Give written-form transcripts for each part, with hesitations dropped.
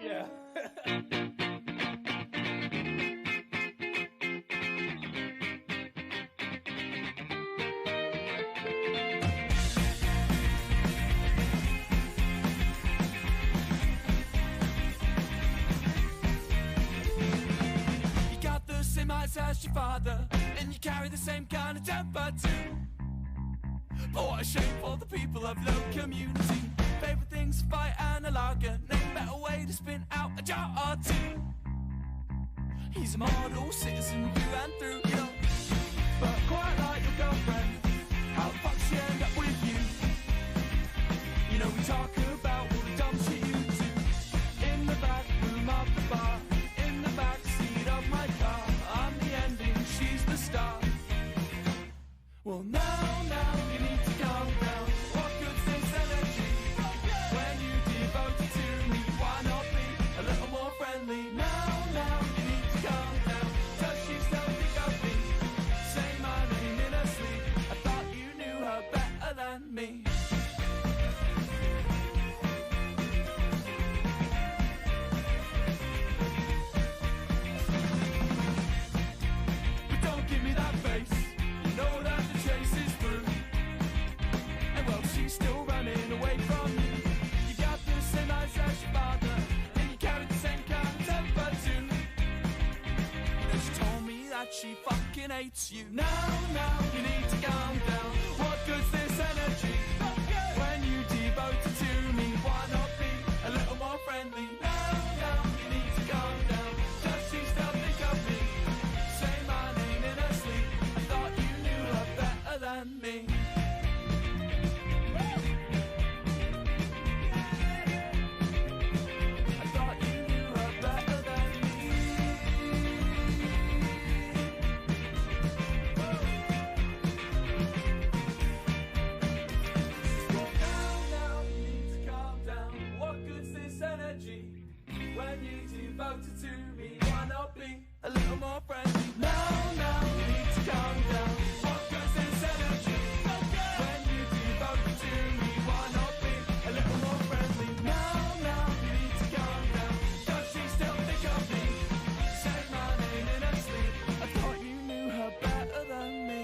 Yeah. You got the same eyes as your father, and you carry the same kind of temper too. But what a shame for the people of low community. Favorite things, fight and a lager. No better way to spin out a jar or two. He's a model citizen through and through, you know. But quite like your girlfriend, how the fuck she end up with you? You know we talk about all the dumb shit you do. In the back room of the bar, in the back seat of my car. I'm the ending, she's the star. Well now you need to calm down. What good's this energy? When you devote it to me, why not be a little more friendly? Now you need to calm down. Does she still think of me? Say my name in her sleep. I thought you knew her better than me. But don't give me that face. You know that the chase is through. And well, she's still running away from you. You got the same eyes as your father, and you carry the same kind of temper too. And she told me that she fucking hates you. Now you need to calm down. What good's this energy? When you devote it to me, why not be a little more friendly? Now you need to calm down. Does she still think of me? Say my name in her sleep. I thought you knew her better than me. I thought you knew her better than me. Now you need to calm down. What good's this energy? When you devote it to me, why not be a little more friendly? Now you need to calm down. What good's this energy? When you devote it to me, why not be a little more friendly? Now you need to calm down. Does she still think of me? Say my name in her sleep. I thought you knew her better than me.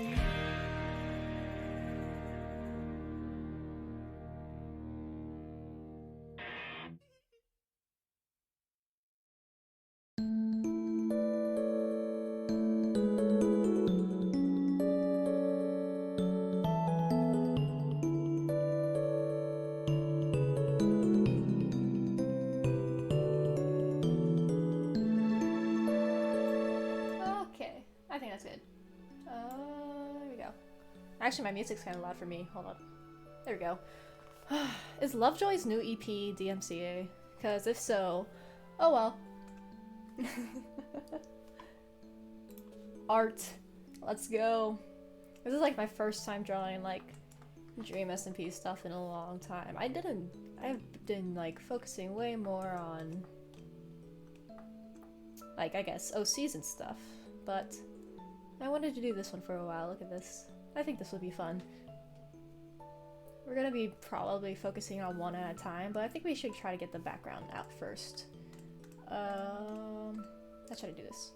Okay, I think that's good. There we go. Actually, my music's kind of loud for me. Hold on. There we go. Is Lovejoy's new EP DMCA? Because if so, oh well. Art. Let's go. This is like my first time drawing like dreamsmp stuff in a long time. I've been like focusing way more on like I guess OCs and stuff, but I wanted to do this one for a while. Look at this. I think this would be fun. We're gonna be probably focusing on one at a time, but I think we should try to get the background out first. Let's try to do this.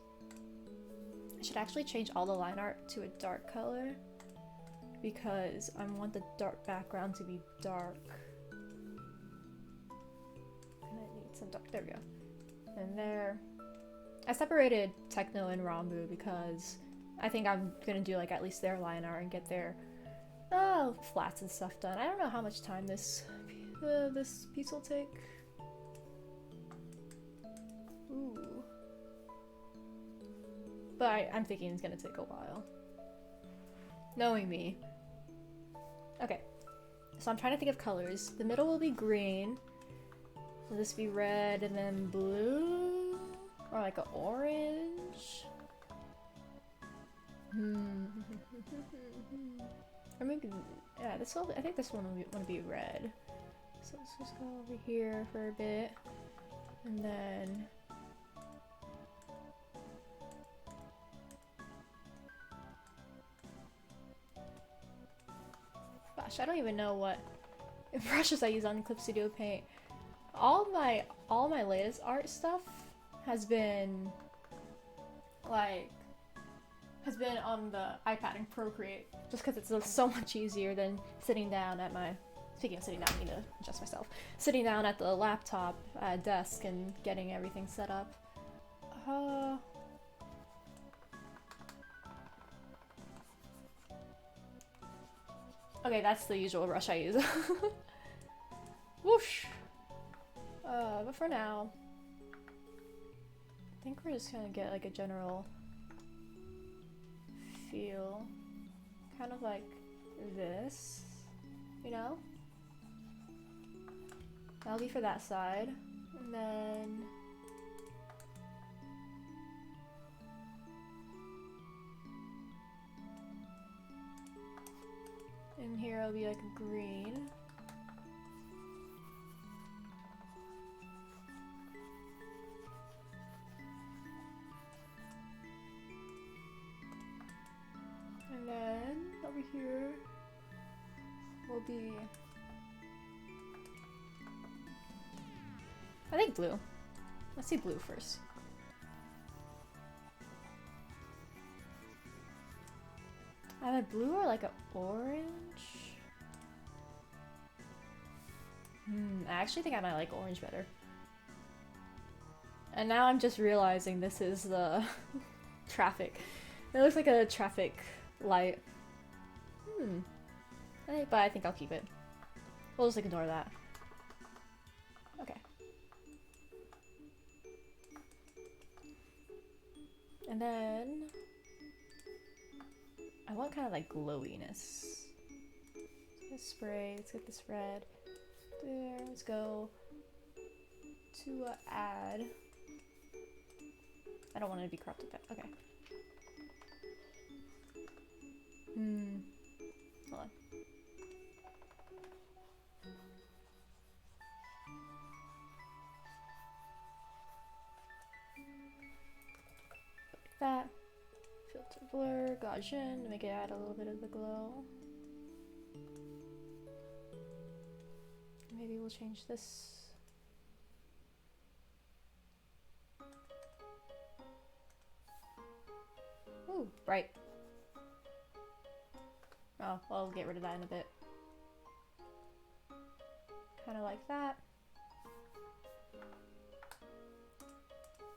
I should actually change all the line art to a dark color because I want the dark background to be dark. And I need some dark. There we go. And there. I separated Techno and Ranboo because I think I'm gonna do like at least their line art and get their flats and stuff done. I don't know how much time this piece will take. Ooh. But I'm thinking it's gonna take a while. Knowing me. Okay. So I'm trying to think of colors. The middle will be green. Will this be red and then blue? Or like an orange? Or maybe, yeah, this will, I think this one will want to be red. So let's just go over here for a bit. And then gosh, I don't even know what brushes I use on Clip Studio Paint. All my all my latest art stuff has been on the iPad and Procreate, just because it's so much easier than sitting down at my, speaking of sitting down, I need to adjust myself, sitting down at the laptop desk and getting everything set up. Okay, that's the usual brush I use. Whoosh! But for now, I think we're just gonna get like a general feel. Kind of like this, you know? That'll be for that side. And then in here it'll be like green. And then over here will be, I think, blue. Let's see blue first. I have a blue or like an orange? I actually think I might like orange better. And now I'm just realizing this is the traffic. It looks like a traffic light. But I think I'll keep it. We'll just ignore that. Okay. And then I want kind of like glowiness. Let's get spray. Let's get this red. There. Let's go to add. I don't want it to be cropped up. Okay. Hold on. Like that. Filter blur, Gaussian to make it add a little bit of the glow. Maybe we'll change this. Ooh, bright. Oh, well, I'll get rid of that in a bit. Kind of like that.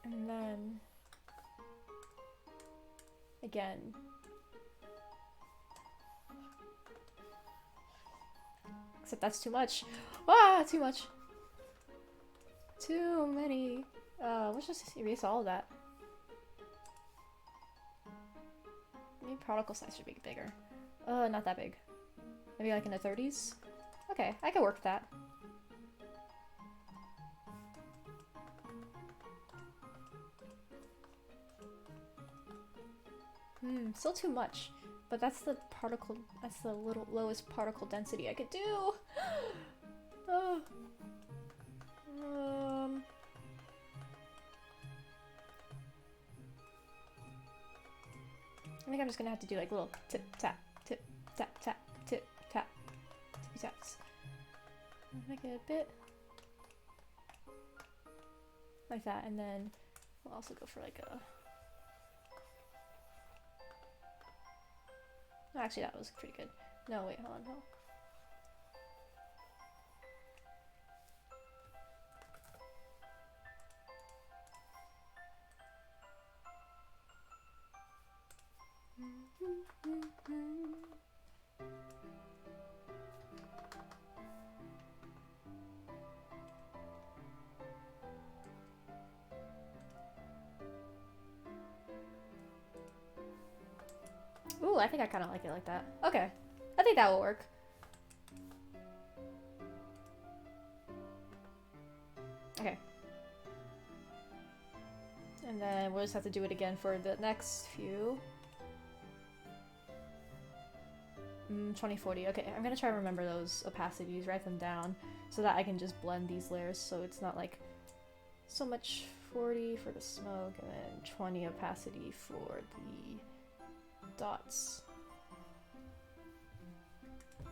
And then, again, except that's too much. Ah, too much. Too many. Let's just erase all of that. Maybe particle size should be bigger. Not that big. Maybe like in the 30s? Okay, I can work with that. Still too much. But that's the lowest particle density I could do! I think I'm just gonna have to do like little tip tap, tip tap tap, tip tap, tippy taps. Make it a bit like that, and then we'll also go for like a. Oh, actually, that was pretty good. No, wait, hold on, hold on. Ooh, I think I kind of like it like that. Okay, I think that will work. Okay. And then we'll just have to do it again for the next few. 2040. Okay, I'm gonna try to remember those opacities, write them down, so that I can just blend these layers so it's not like so much 40 for the smoke and then 20 opacity for the dots.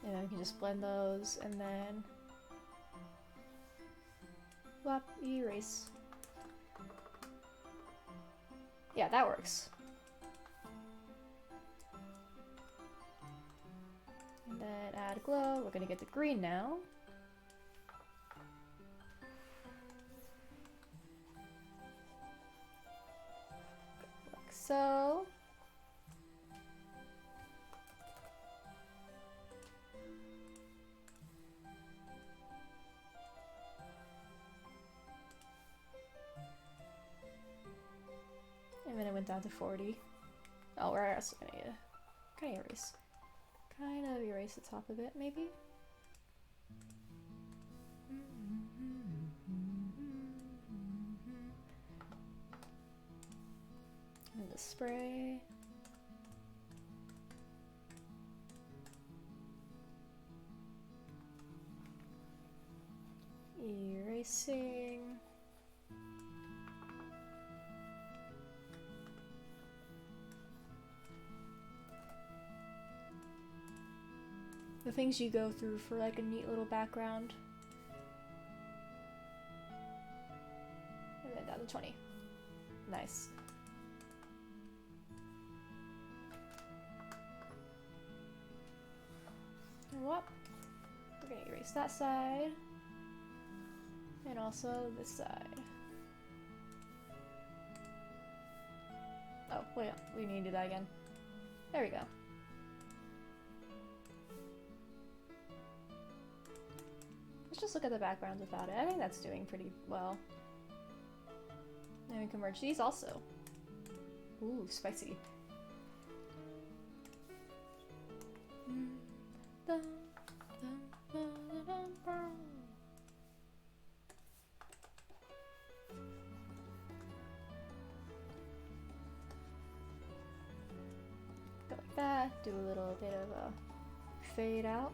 And then we can just blend those, and then Wap, erase. Yeah, that works. And then add glow. We're gonna get the green now. Like so. And then it went down to 40. Oh, we're also gonna kind of erase the top of it, maybe. And the spray. Erasing. The things you go through for like a neat little background. And then down to 20. Nice. And what? We're gonna erase that side. And also this side. Oh, wait, we need to do that again. There we go. Let's just look at the backgrounds without it. I think that's doing pretty well. And we can merge these also. Ooh, spicy. Go like that. Do a little bit of a fade out.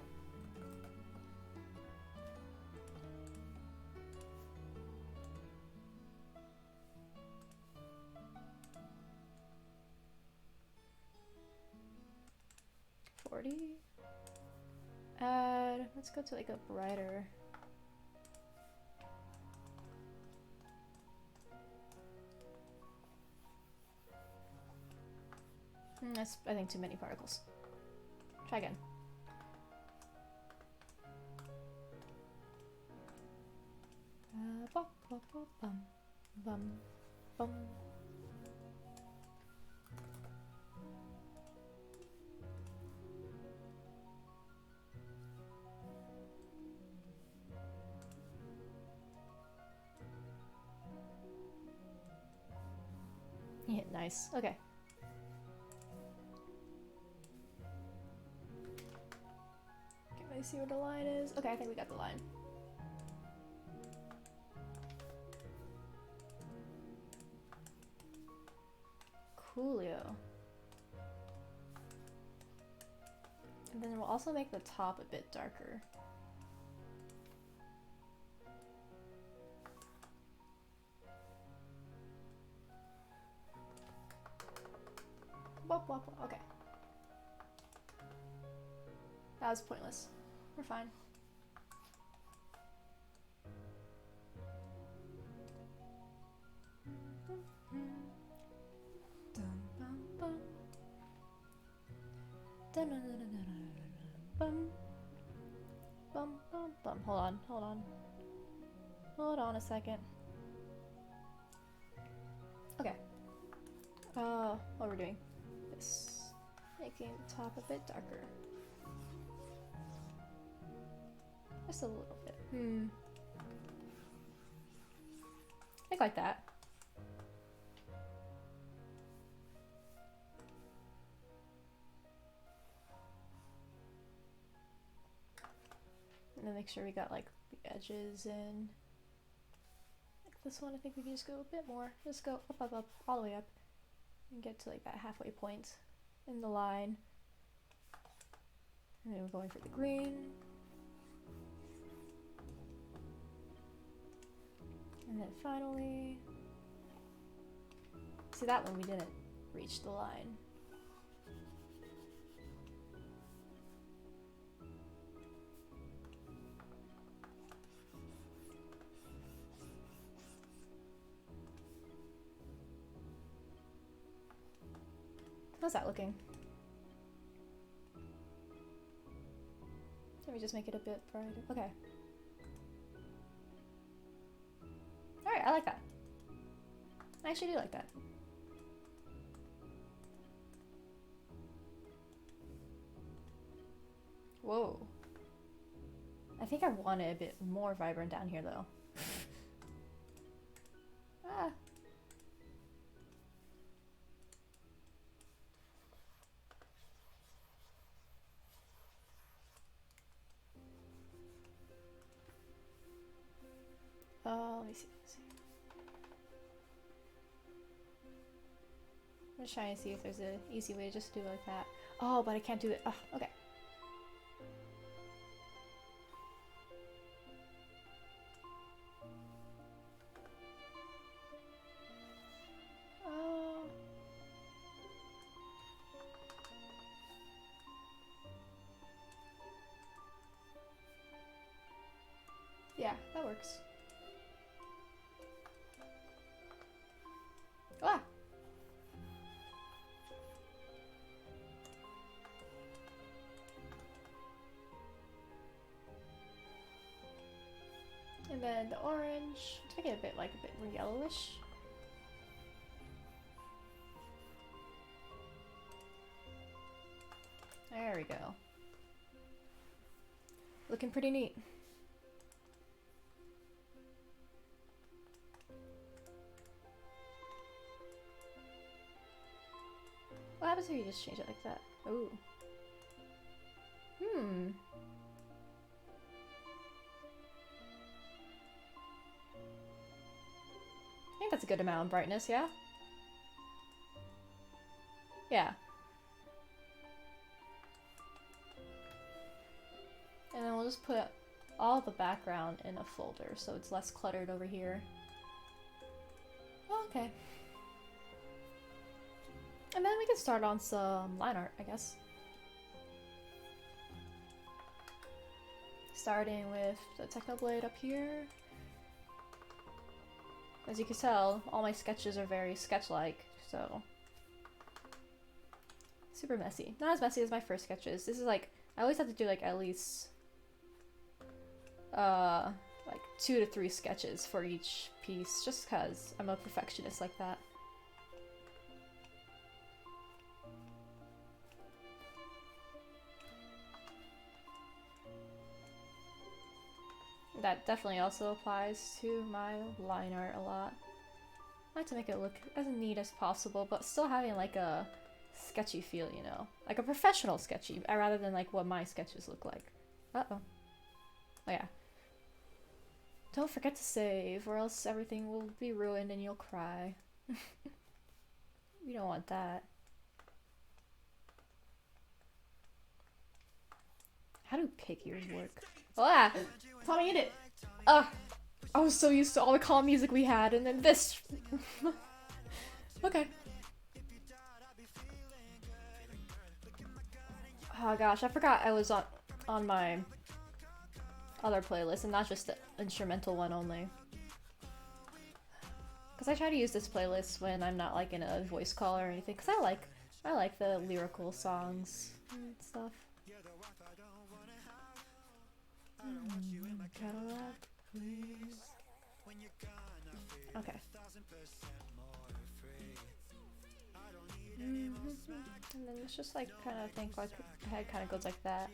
Add, let's go to like a brighter. That's, I think, too many particles. Try again. Bum, bum, bum, bum, bum. Yeah, nice. Okay. Can I see where the line is? Okay, I think we got the line. Coolio. And then we'll also make the top a bit darker. Wop, wop, wop. Okay. That was pointless. We're fine. Bum. Hold on a second. Okay. What we're doing? This. Making the top a bit darker. Just a little bit. I think like that. And then make sure we got like the edges in. Like this one, I think we can just go a bit more. Just go up, all the way up. And get to like that halfway point in the line. And then we're going for the green. And then finally, see that one we didn't reach the line. How's that looking? Let me just make it a bit brighter. Okay. Alright, I like that. I actually do like that. Whoa. I think I want it a bit more vibrant down here though. Ah. Oh, let me see. I'm just trying to see if there's an easy way to just do it like that. Oh, but I can't do it. Oh, okay. Oh. Yeah, that works. Ah! And then the orange, let's make it a bit more yellowish. There we go. Looking pretty neat. What happens if you just change it like that? Ooh. I think that's a good amount of brightness, yeah? Yeah. And then we'll just put all the background in a folder so it's less cluttered over here. Okay. And then we can start on some line art, I guess. Starting with the Techno blade up here. As you can tell, all my sketches are very sketch-like, so... super messy. Not as messy as my first sketches. This is like, I always have to do like at least like 2 to 3 sketches for each piece, just cause I'm a perfectionist like that. That definitely also applies to my line art a lot. I like to make it look as neat as possible, but still having like a sketchy feel, you know? Like a professional sketchy, rather than like what my sketches look like. Uh-oh. Oh yeah. Don't forget to save, or else everything will be ruined and you'll cry. We don't want that. How do pictures work? Ah! Tommy, eat it! Ugh! I was so used to all the calm music we had, and then this! Okay. Oh gosh, I forgot I was on my other playlist, and not just the instrumental one only. Because I try to use this playlist when I'm not like in a voice call or anything, because I like the lyrical songs and stuff. Okay. And then it's just like kind of think like the head kind of goes like that.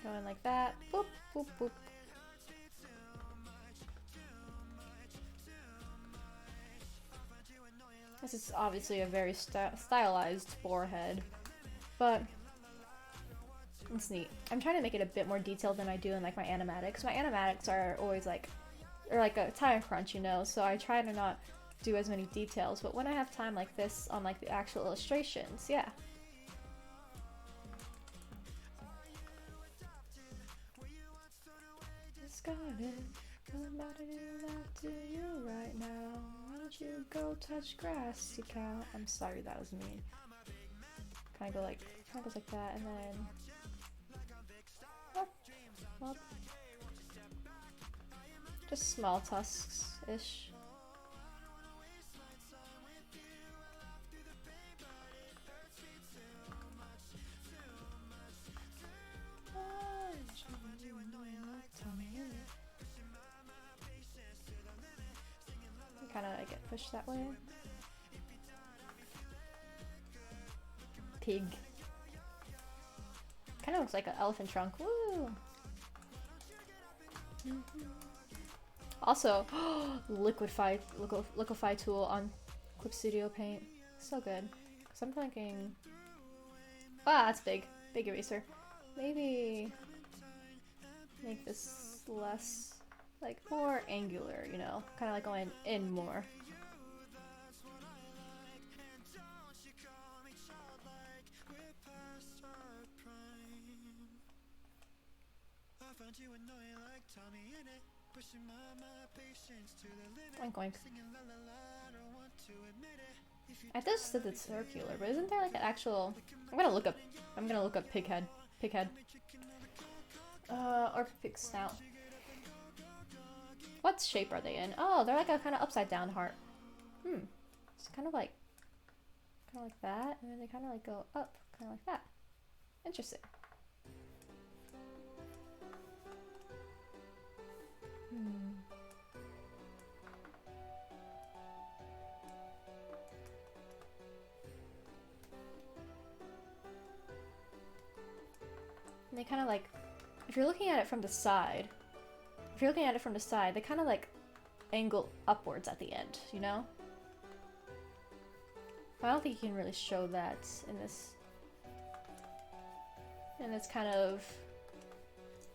Going like that. Boop, boop, boop. This is obviously a very stylized forehead, but it's neat. I'm trying to make it a bit more detailed than I do in like my animatics. My animatics are always like, or like a time crunch, you know, so I try to not do as many details, but when I have time like this on like the actual illustrations, yeah. I'm about to do that to you right now. Why don't you go touch grass to count? I'm sorry, that was mean. Kind of goes like that, and then up. Just small tusks ish. push that way. Pig. Kind of looks like an elephant trunk. Woo! Also, liquify tool on Clip Studio Paint. So good. Cause I'm thinking, ah, that's big. Big eraser. Maybe make this less, like, more angular, you know? Kind of like going in more. Oink oink. I just did it circular, but isn't there like an actual? I'm gonna look up pig head. Pig head. Or pig snout. What shape are they in? Oh, they're like a kind of upside down heart. It's kind of like that, and then they kind of like go up, kind of like that. Interesting. And they kind of like, if you're looking at it from the side, they kind of like angle upwards at the end, you know? I don't think you can really show that in this kind of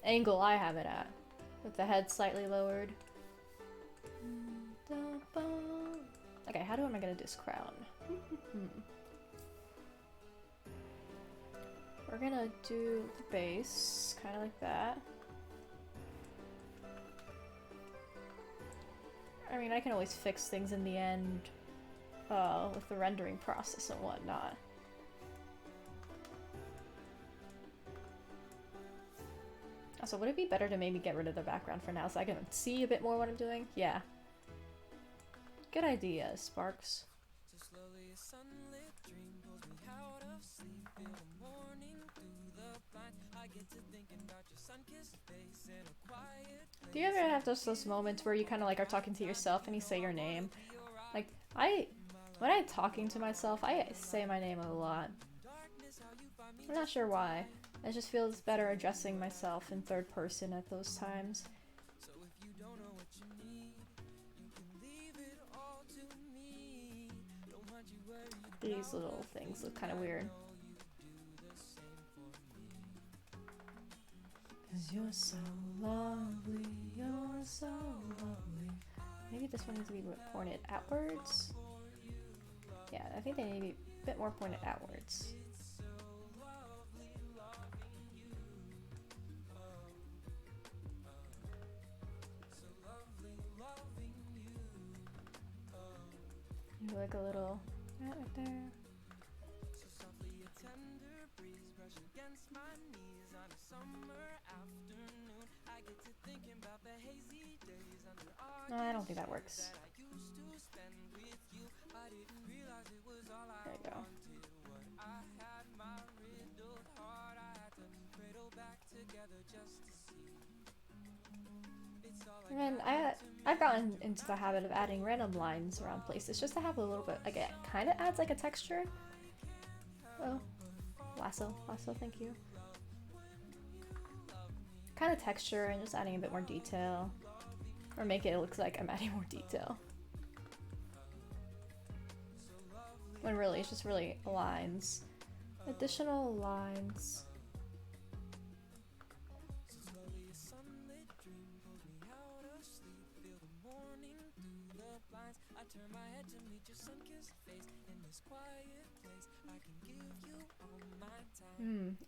angle I have it at, with the head slightly lowered. Okay, how am I gonna do this crown? We're gonna do the base, kind of like that. I mean, I can always fix things in the end with the rendering process and whatnot. Also, would it be better to maybe get rid of the background for now so I can see a bit more what I'm doing? Yeah. Good idea, Sparks. Do you ever have those moments where you kind of like are talking to yourself and you say your name? Like, when I'm talking to myself, I say my name a lot. I'm not sure why. It just feels better addressing myself in third person at those times. These little things look kind of weird. 'Cause you're so lovely, you're so lovely. Maybe this one needs to be pointed outwards. Yeah, I think they need to be a bit more pointed outwards. Like a little right there. No, I don't think that works. There you go. And I've gotten into the habit of adding random lines around places just to have a little bit, like, it kind of adds like a texture. Oh, lasso, thank you. Kind of texture and just adding a bit more detail. Or make it look like I'm adding more detail. When really, it's just really lines. Additional lines.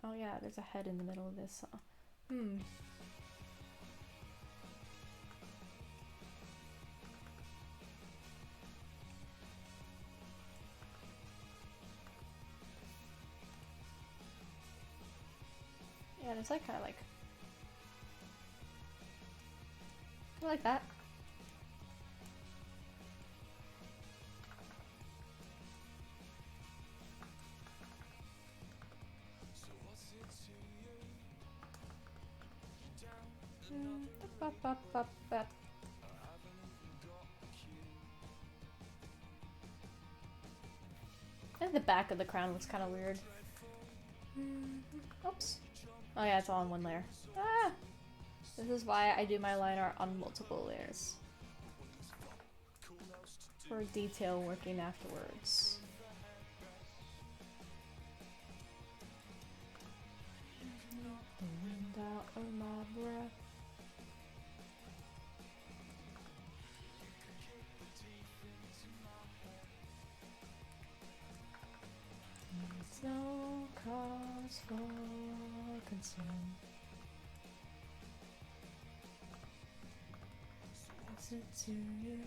Oh yeah, there's a head in the middle of this. Yeah, it's like kind of like I like that. And the back of the crown looks kind of weird. Oops. Oh yeah, it's all in one layer. Ah! This is why I do my line art on multiple layers. For detail working afterwards. The wind out of my breath. It's no cause for concern. Is it to you?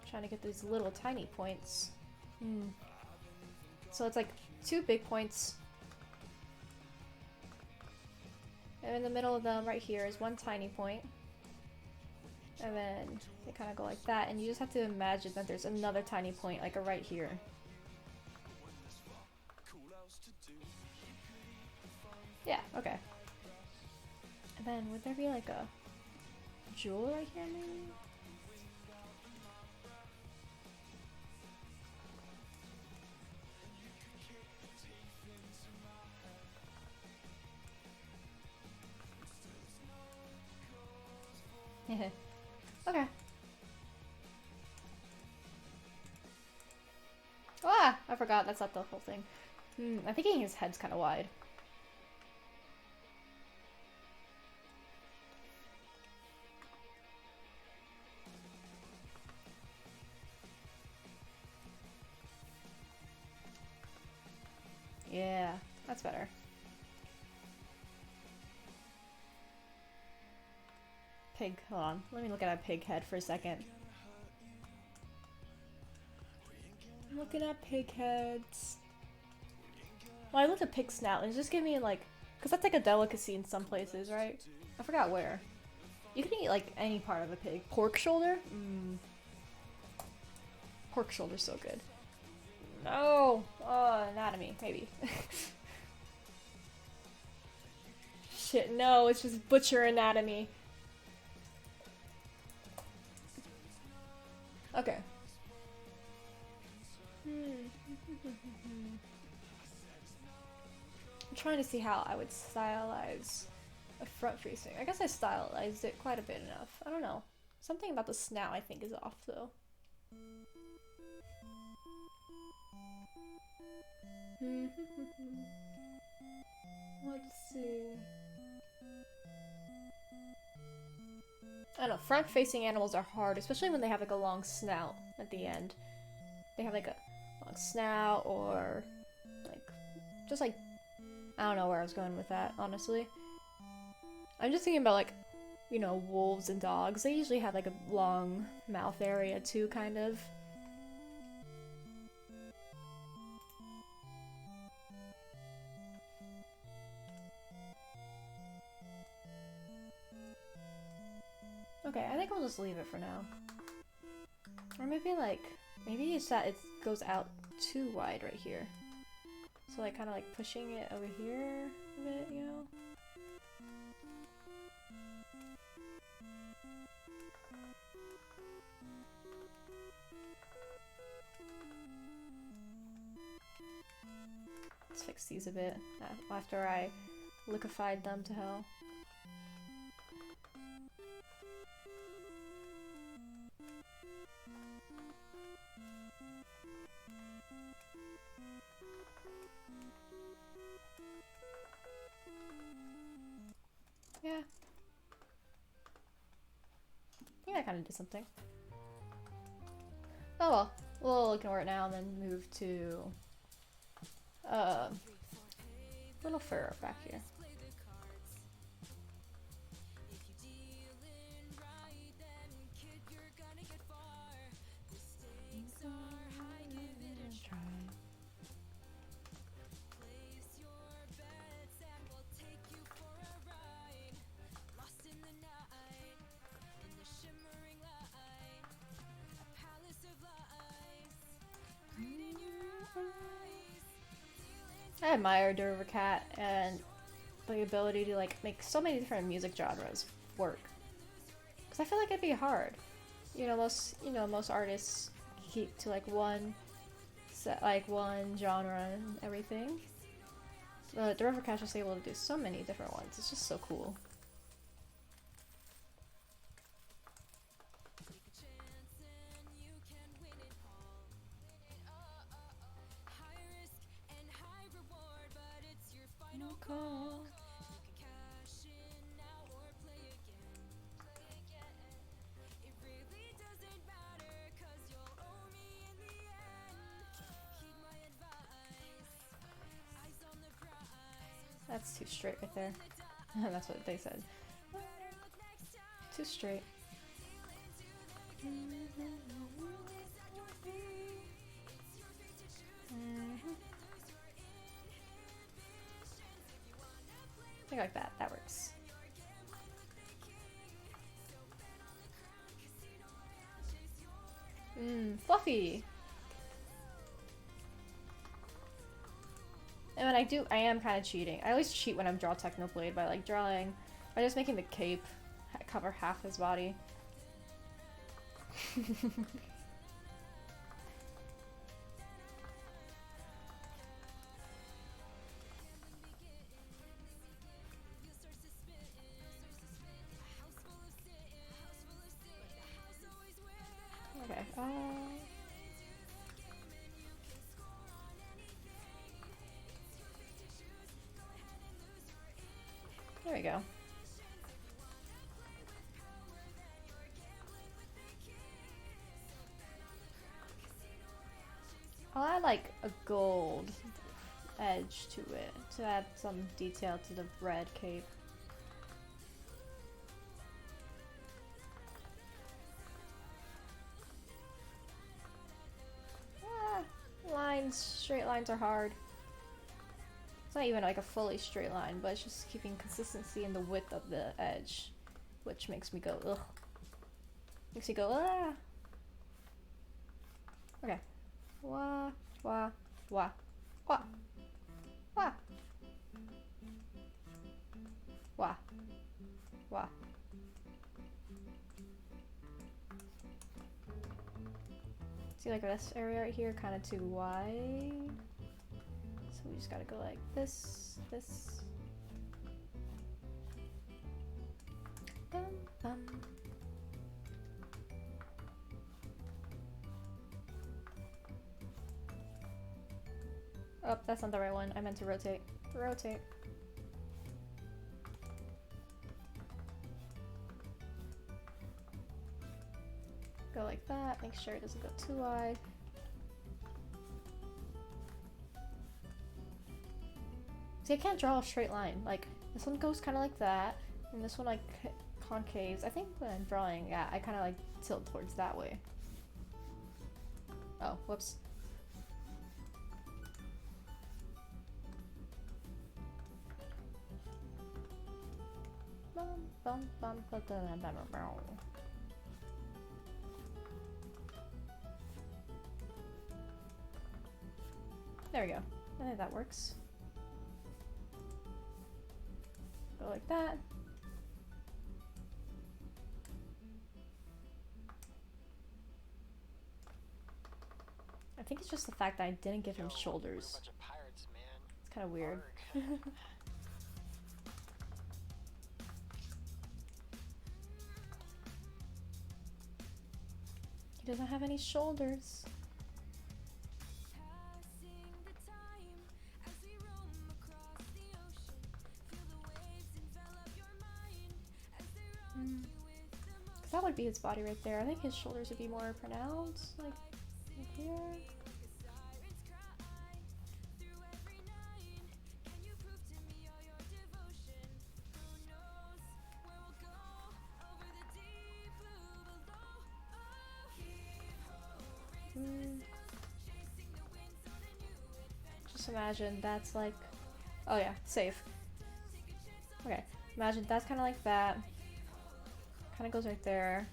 Trying to get these little tiny points. So it's like 2 big points. And in the middle of them right here is 1 tiny point. And then they kind of go like that, and you just have to imagine that there's another tiny point, like right here. Yeah, okay. And then would there be like a jewel right here maybe? Okay. Ah! I forgot, that's not the whole thing. I'm thinking his head's kind of wide. Yeah, that's better. Pig, hold on. Let me look at a pig head for a second. I'm looking at pig heads. Well, I looked at pig snout and it's just giving me like, because that's like a delicacy in some places, right? I forgot where. You can eat like any part of a pig. Pork shoulder? Pork shoulder's so good. No! Oh, anatomy, maybe. Shit, no, it's just butcher anatomy. Okay. I'm trying to see how I would stylize a front facing. I guess I stylized it quite a bit enough. I don't know. Something about the snout I think is off though. Let's see. I don't know, front-facing animals are hard, especially when they have like a long snout at the end. They have like a long snout or like, just like, I don't know where I was going with that, honestly. I'm just thinking about like, you know, wolves and dogs. They usually have like a long mouth area too, kind of. Okay, I think I'll just leave it for now. Or maybe like, maybe it's that it goes out too wide right here. So like kind of like pushing it over here a bit, you know? Let's fix these a bit after I liquefied them to hell. Yeah. I think I kind of did something. Oh well. We'll ignore it now and then move to little fur back here. I admire Dover Cat and the ability to like make so many different music genres work. Cause I feel like it'd be hard. Most artists keep to like one like one genre and everything. The River Cache is able to do so many different ones. It's just so cool. That's too straight right there. That's what they said. Too straight. I think like that. That works. Fluffy! And when I am kind of cheating. I always cheat when I'm draw Technoblade by like drawing, by just making the cape cover half his body. Okay. There we go. I'll add like a gold edge to it to add some detail to the red cape. Straight lines are hard. It's not even like a fully straight line, but it's just keeping consistency in the width of the edge, which makes me go ugh. Makes me go ah. Okay. Wah wah wah wah wah wah wah. See, like this area right here, kind of too wide. So we just gotta go like this, this. Bum, bum. Oh, that's not the right one. I meant to rotate. Rotate. Go like that, make sure it doesn't go too wide. See, I can't draw a straight line. Like, this one goes kind of like that, and this one like concaves. I think when I'm drawing, yeah, I kind of like tilt towards that way. Oh, whoops. Bum, bum, bum, ba, da, da, da, da, da. There we go. I think that works. Go like that. I think it's just the fact that I didn't give him shoulders. It's kind of weird. He doesn't have any shoulders. That would be his body right there. I think his shoulders would be more pronounced, like here. Just imagine that's like, oh yeah, safe. Okay, imagine that's kind of like that. Kind of goes right there.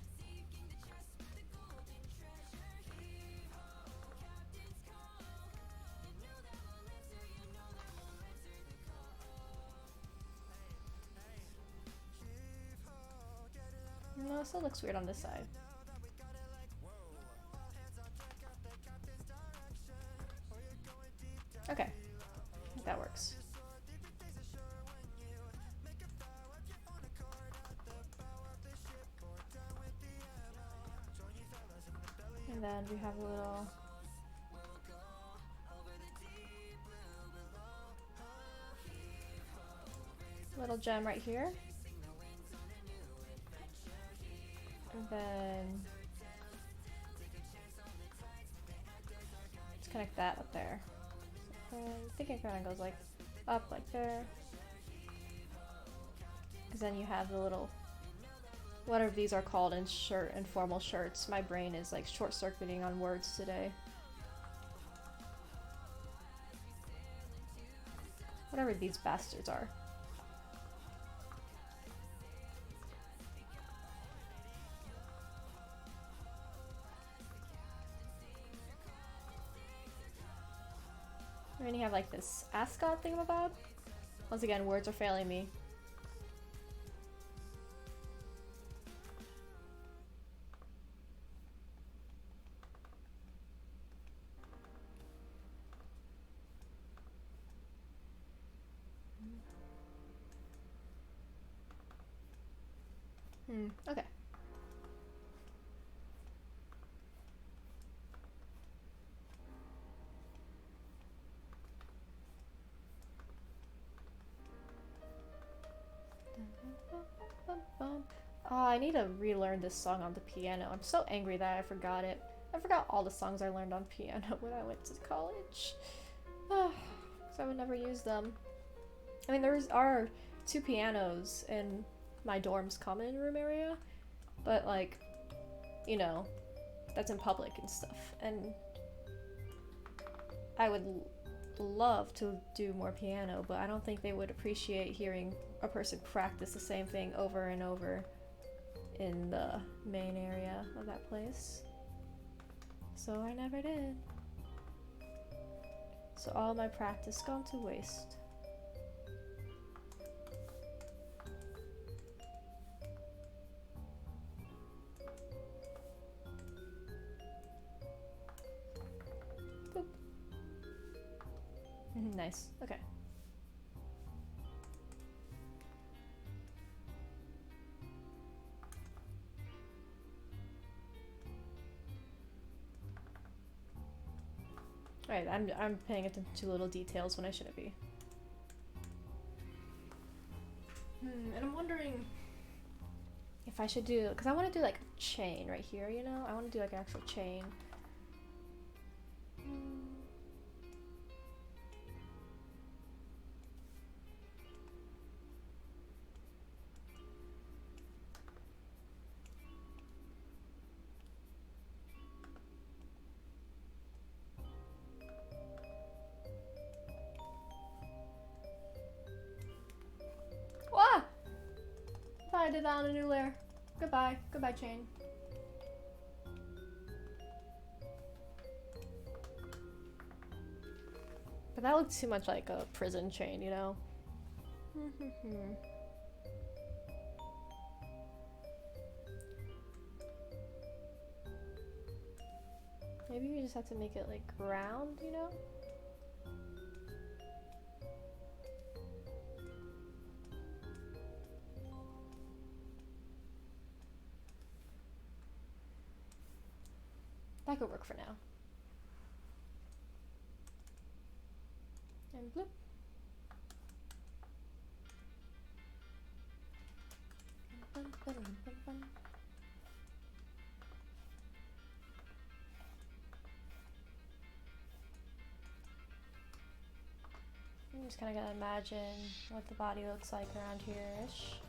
No, it still looks weird on this side. Okay, I think that works. And then we have a little gem right here. And then let's connect that up there. I think it kind of goes like up like there. Because then you have the little, whatever these are called in shirt and formal shirts. My brain is like short-circuiting on words today. Whatever these bastards are. And then you have like this ascot thingamabob. Once again, words are failing me. Okay. Oh, I need to relearn this song on the piano. I'm so angry that I forgot it. I forgot all the songs I learned on piano when I went to college. Because I would never use them. I mean, there are 2 pianos in my dorm's common room area, but like, you know, that's in public and stuff. And I would love to do more piano, but I don't think they would appreciate hearing a person practice the same thing over and over in the main area of that place. So I never did. So all my practice gone to waste. Boop. Nice. Okay. Alright, I'm paying attention to little details when I shouldn't be. And I'm wondering if I should do, because I want to do like a chain right here, you know? I want to do like an actual chain. Wah! Thought I did that on a new layer. Goodbye. Goodbye, chain. But that looks too much like a prison chain, you know? Maybe we just have to make it like round, you know? That could work for now. And bloop. I'm just kind of gonna imagine what the body looks like around here-ish.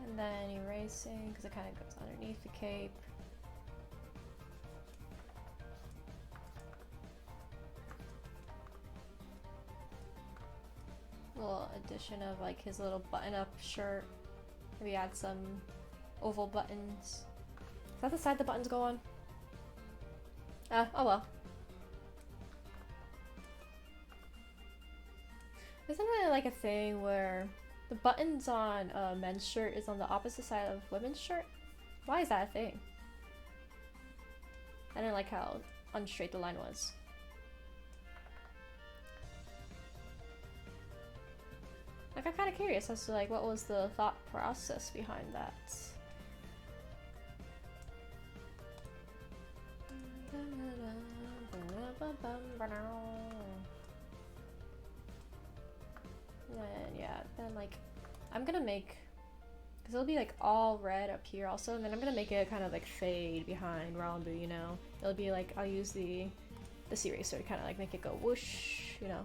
And then erasing, because it kind of goes underneath the cape. Little addition of like his little button-up shirt. Maybe add some oval buttons. Is that the side the buttons go on? Oh well. Isn't it like a thing where the buttons on a men's shirt is on the opposite side of women's shirt? Why is that a thing? I didn't like how unstraight the line was. Like, I'm kind of curious as to like what was the thought process behind that. And yeah, then like I'm gonna make, because it'll be like all red up here also, and then I'm gonna make it kind of like fade behind Ranboo, you know? It'll be like, I'll use the sea eraser to kind of like make it go whoosh, you know?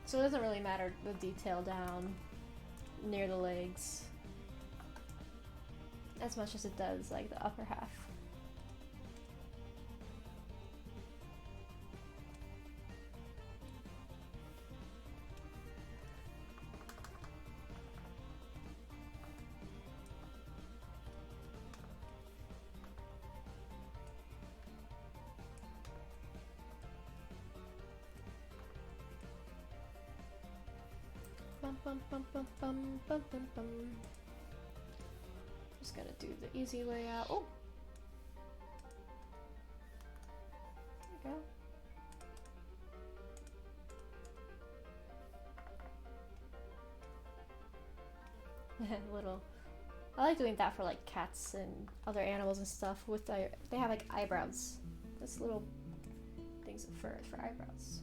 So it doesn't really matter the detail down near the legs as much as it does like the upper half. Bum, bum, bum, bum, bum, bum, bum. Just gonna do the easy way out. Oh! There you go. Little. I like doing that for like cats and other animals and stuff with they have like eyebrows. Just little things of fur for eyebrows.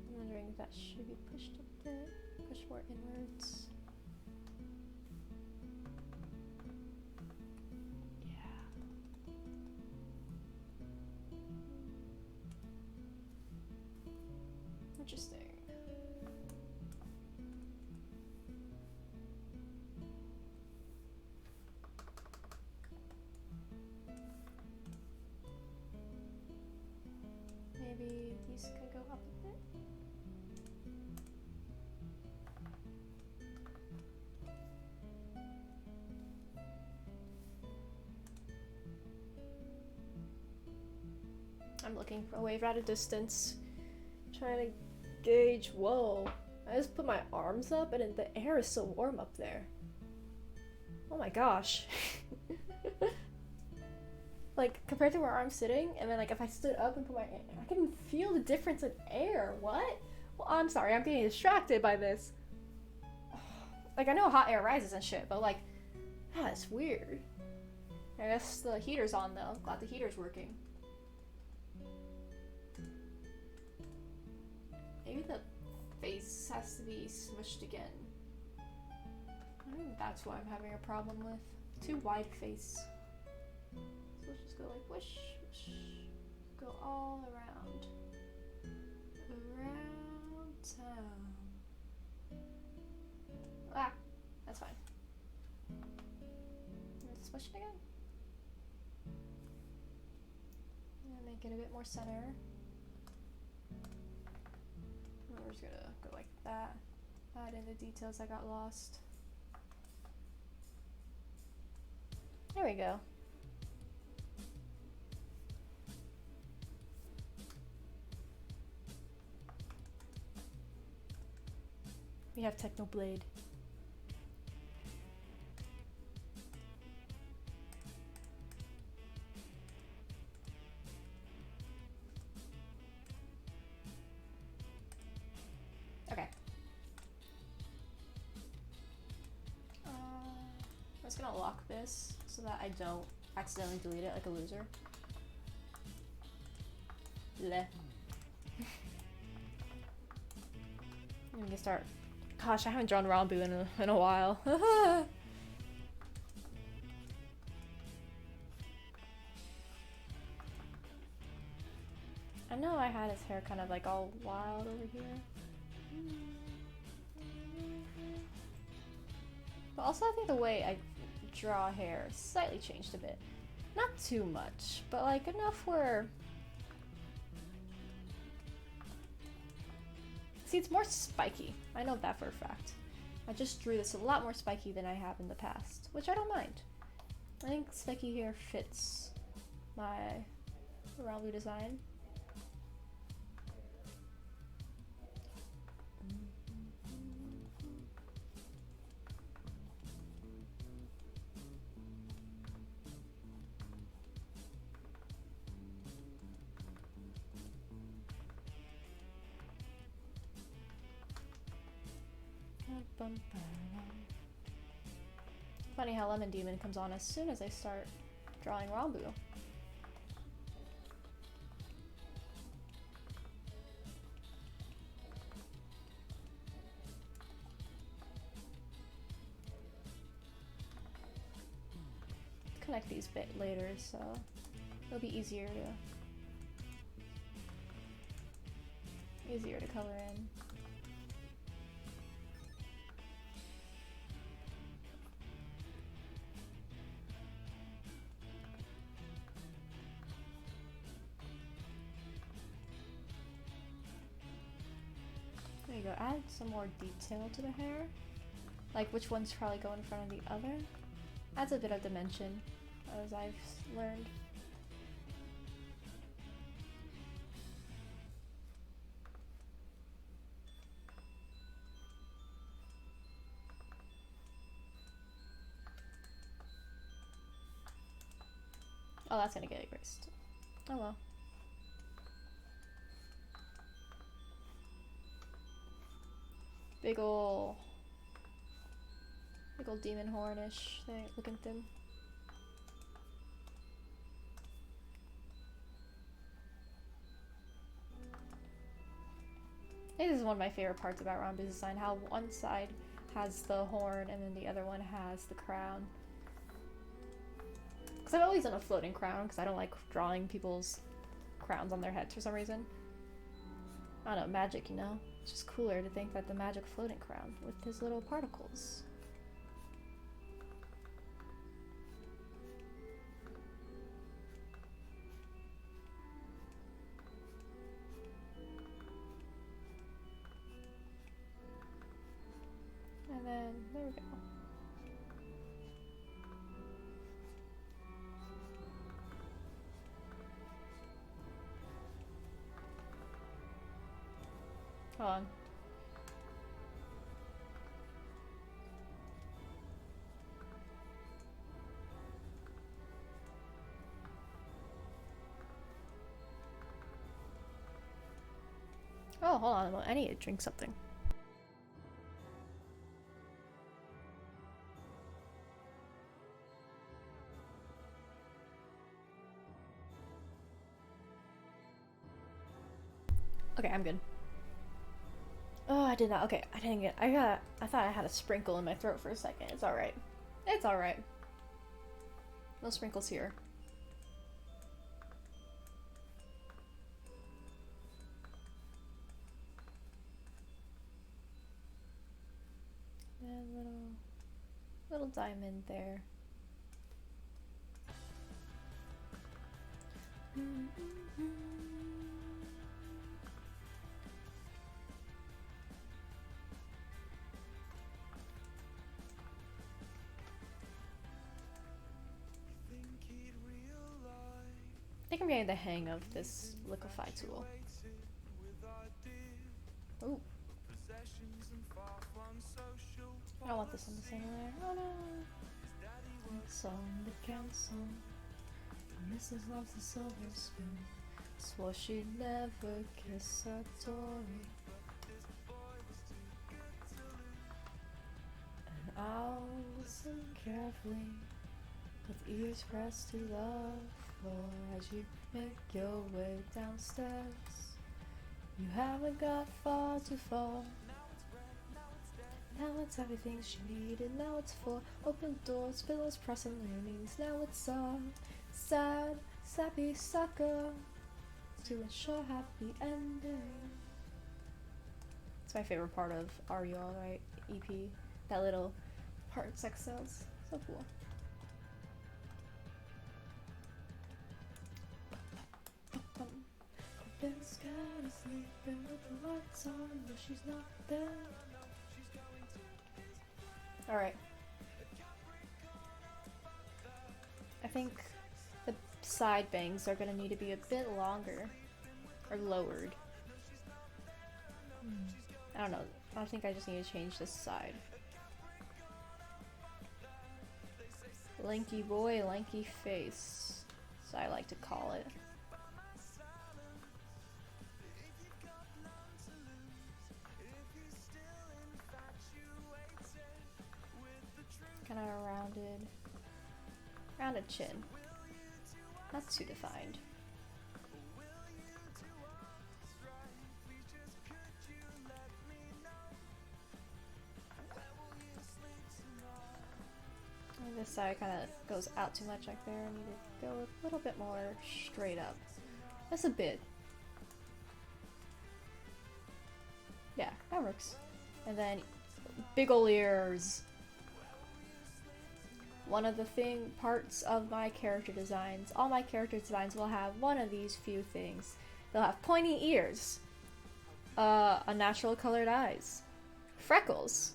I'm wondering if that should be pushed up there, pushed more inwards. Yeah. Interesting. Maybe these could go up a bit. I'm looking for a wave at a distance, trying to gauge. Whoa, I just put my arms up and the air is so warm up there. Oh my gosh. Like, compared to where I'm sitting, and then like if I stood up and put my, I can feel the difference in air. What? Well, I'm sorry, I'm getting distracted by this. Like, I know hot air rises and shit, but like, that's weird. I guess the heater's on though. Glad the heater's working. Maybe the face has to be smushed again. I think that's what I'm having a problem with. Too wide face. So let's just go like whoosh, whoosh. Go all around. Around town. Ah, that's fine. Let's smush it again. And make it a bit more center. We're just gonna go like that. Add in the details that got lost. There we go. We have Techno Blade. Okay. I'm just gonna lock this so that I don't accidentally delete it like a loser. Bleh. I'm gonna start. Gosh, I haven't drawn Ranboo in a while. I know I had his hair kind of like all wild over here. But also I think the way I draw hair slightly changed a bit. Not too much, but like enough where See, it's more spiky. I know that for a fact. I just drew this a lot more spiky than I have in the past, which I don't mind. I think spiky here fits my Ranboo design. Funny how Lemon Demon comes on as soon as I start drawing Ranboo. Connect these bit later, so it'll be easier to color in. There you go, add some more detail to the hair. Like which one's probably go in front of the other. Adds a bit of dimension, as I've learned. Oh, that's gonna get erased. Oh well. Big ol' demon hornish thing looking thing. This is one of my favorite parts about Ranboo's design, how one side has the horn and then the other one has the crown. Because I've always done a floating crown because I don't like drawing people's crowns on their heads for some reason. I don't know, magic, you know? It's just cooler to think that the magic floating crown with his little particles. And then, there we go. Hold on. Oh, hold on a moment. I need to drink something. Okay, I'm good. Oh, I did not. Okay, I didn't get. I thought I had a sprinkle in my throat for a second. It's all right. It's all right. No sprinkles here. And little diamond there. I think I'm getting the hang of this liquefy tool. Ooh. I don't want this on the same layer. Oh no! It's on the council. Mrs. loves the silver spoon. Swore she'd never kiss a Tory. And I'll listen carefully, with ears pressed to the floor as you make your way downstairs. You haven't got far to fall. Now it's everything she needed. Now it's for open doors, pillows pressing leanings. Now it's a sad, sappy sucker to ensure happy ending. It's my favorite part of Are You Alright EP. That little part sex sells. So cool. been scared of sleeping with the lights on, but she's not there. Alright. I think the side bangs are gonna need to be a bit longer. Or lowered. I don't know. I think I just need to change this side. Lanky boy, lanky face. So I like to call it. Kind of rounded chin. Not too defined. This side kind of goes out too much like there. I need to go a little bit more straight up. That's a bit. Yeah, that works. And then big ol' ears. One of the parts of my character designs, all my character designs will have one of these few things. They'll have pointy ears, unnatural colored eyes, freckles,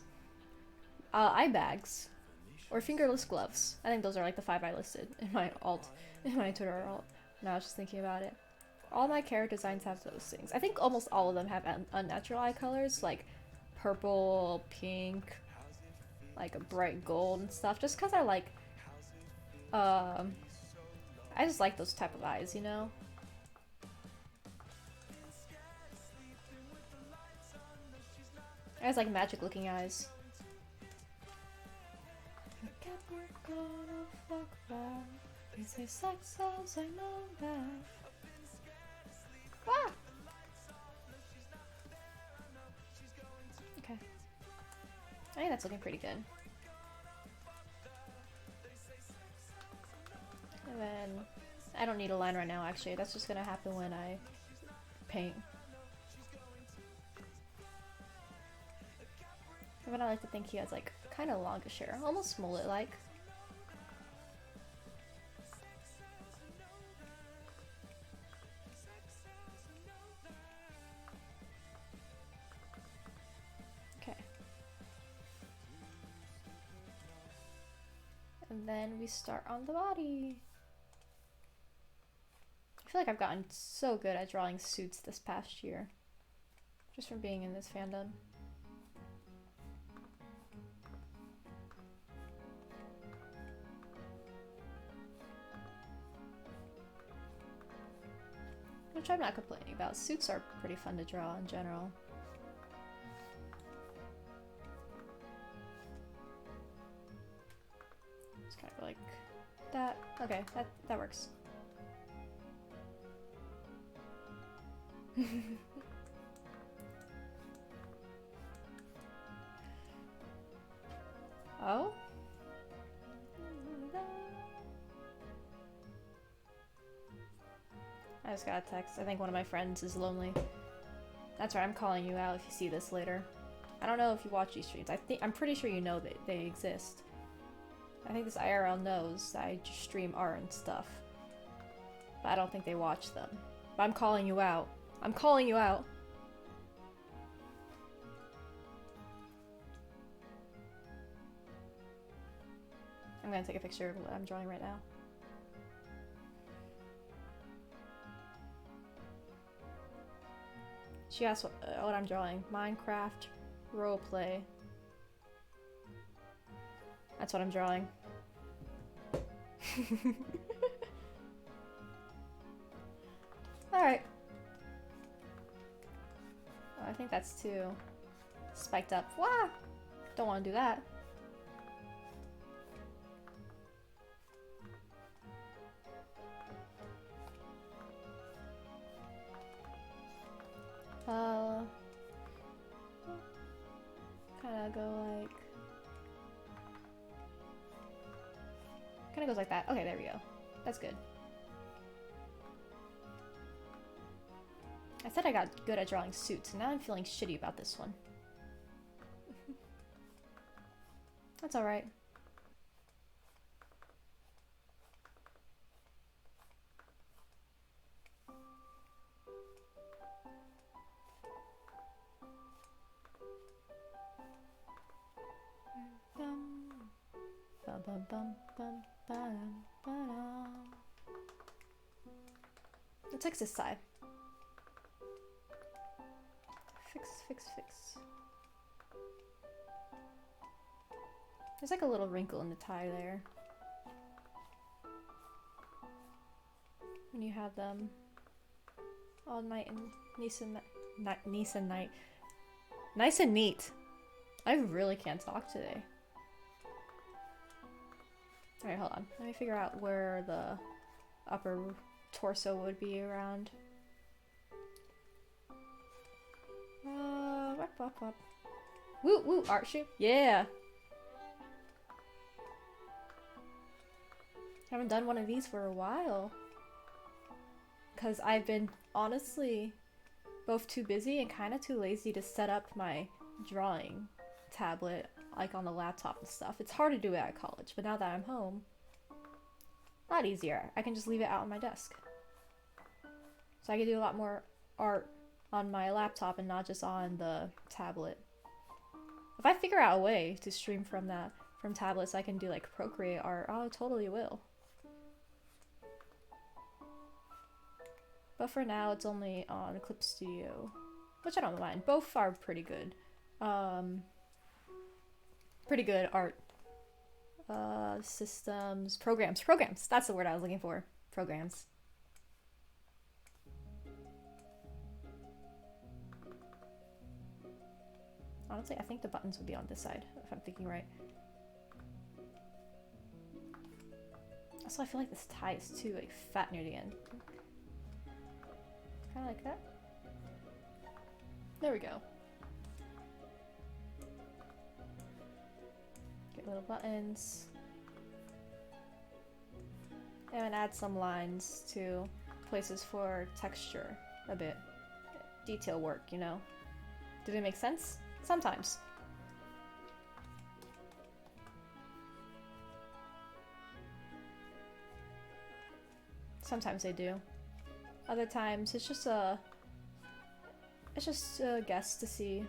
eye bags, or fingerless gloves. I think those are like the 5 I listed in my Twitter alt. Now I was just thinking about it. All my character designs have those things. I think almost all of them have unnatural eye colors, like purple, pink, like a bright gold and stuff, just because I like, I just like those type of eyes, you know? I just like magic looking eyes. Ah! Okay. I think that's looking pretty good. And then, I don't need a line right now actually, that's just gonna happen when I paint. But I like to think he has like kind of longish hair, almost mullet-like. Okay. And then we start on the body. I feel like I've gotten so good at drawing suits this past year, just from being in this fandom. Which I'm not complaining about. Suits are pretty fun to draw in general. Just kind of like that. Okay, that works. Oh? I just got a text. I think one of my friends is lonely. That's right, I'm calling you out if you see this later. I don't know if you watch these streams. I'm pretty sure you know that they exist. I think this IRL knows that I just stream art and stuff. But I don't think they watch them. But I'm calling you out. I'm calling you out. I'm gonna take a picture of what I'm drawing right now. She asked what I'm drawing. Minecraft roleplay. That's what I'm drawing. Alright. Oh, I think that's too spiked up. Wah! Don't want to do that. Kind of go like... Kind of goes like that. Okay, there we go. That's good. I said I got good at drawing suits, and now I'm feeling shitty about this one. That's alright. Bum, bum, bum, bum, bum, ba-dum, ba-dum. Let's fix this side. Fix, fix, fix. There's like a little wrinkle in the tie there. When you have them all nice and nice and nice and neat. I really can't talk today. Alright, hold on. Let me figure out where the upper torso would be around. Wop, wop, wop. Woo woo, art shoe. Yeah! Haven't done one of these for a while. Because I've been, honestly, both too busy and kind of too lazy to set up my drawing tablet, like on the laptop and stuff. It's hard to do it at college, but now that I'm home, a lot easier. I can just leave it out on my desk. So I can do a lot more art on my laptop and not just on the tablet. If I figure out a way to stream from tablets, I can do like Procreate art, I totally will. But for now, it's only on Clip Studio, which I don't mind. Both are pretty good. Pretty good art. Systems, programs. That's the word I was looking for. Programs. Honestly, I think the buttons would be on this side, if I'm thinking right. Also, I feel like this tie is too like fat near the end. Kind of like that. There we go. Get little buttons. And add some lines to places for texture a bit. Detail work, you know. Did it make sense? Sometimes. Sometimes they do. Other times it's just a guess to see.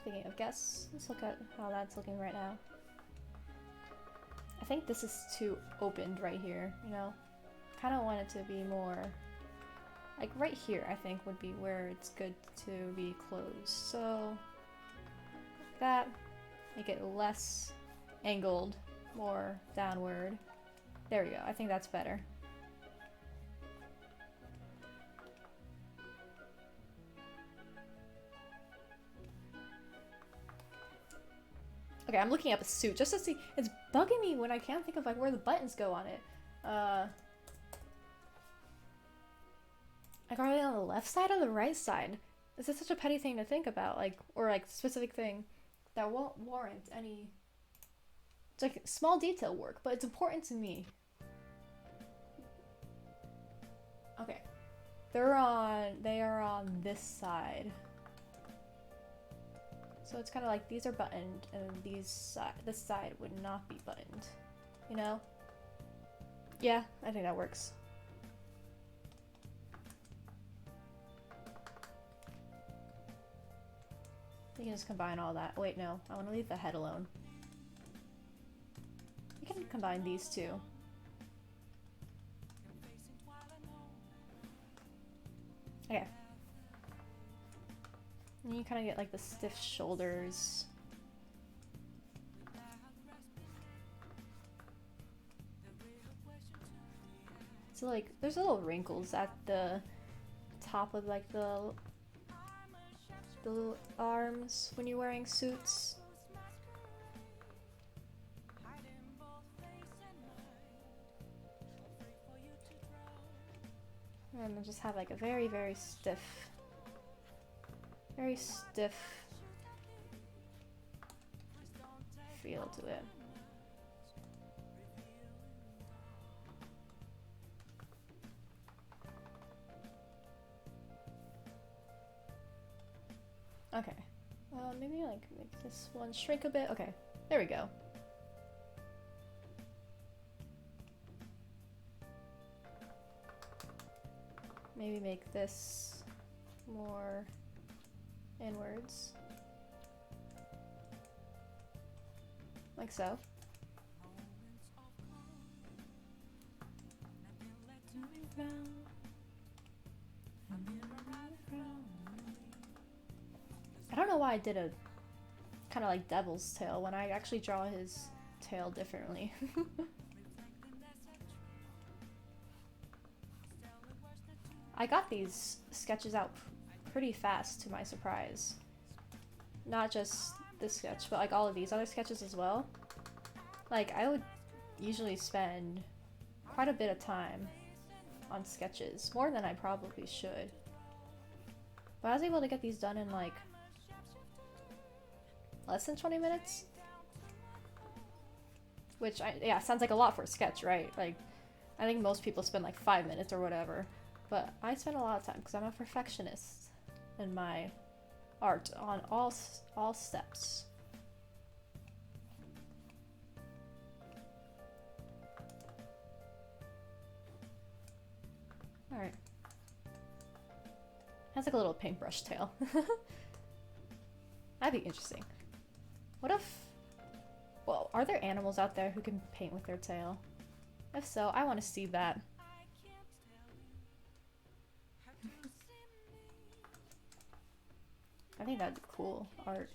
Speaking of guess, let's look at how that's looking right now. I think this is too opened right here, you know? Kind of want it to be more like right here, I think would be where it's good to be closed. So like that, make it less angled, more downward. There we go. I think that's better. Okay, I'm looking up a suit just to see. It's bugging me when I can't think of like where the buttons go on it. Like are they on the left side or the right side? This is such a petty thing to think about, like, or like specific thing that won't warrant any. It's like small detail work, but it's important to me. Okay, they are on this side. So it's kind of like these are buttoned, and this side would not be buttoned. You know? Yeah, I think that works. You can just combine all that. Wait, no, I want to leave the head alone. You can combine these two. Okay. And you kind of get like the stiff shoulders. So like, there's little wrinkles at the top of like the arms when you're wearing suits. And then just have like a very, very stiff feel to it. Okay. Maybe like make this one shrink a bit. Okay, there we go. Maybe make this more inwards. Like so. I don't know why I did a kind of like devil's tail when I actually draw his tail differently. I got these sketches out pretty fast to my surprise. Not just this sketch, but like all of these other sketches as well. Like I would usually spend quite a bit of time on sketches, more than I probably should. But I was able to get these done in like less than 20 minutes. Which, yeah, sounds like a lot for a sketch, right? Like, I think most people spend like 5 minutes or whatever. But I spend a lot of time because I'm a perfectionist in my art on all steps. Alright. Has like a little paintbrush tail. That'd be interesting. What if... Well, are there animals out there who can paint with their tail? If so, I want to see that. I think that'd be cool art.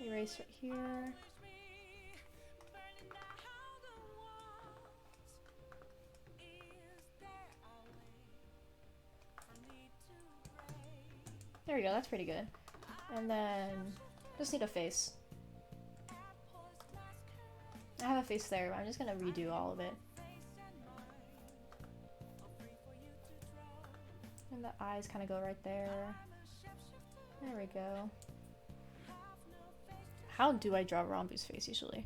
Erase right here. There we go, that's pretty good. And then just need a face. I have a face there, but I'm just gonna redo all of it. And the eyes kind of go right there. There we go. How do I draw Ranboo's face usually?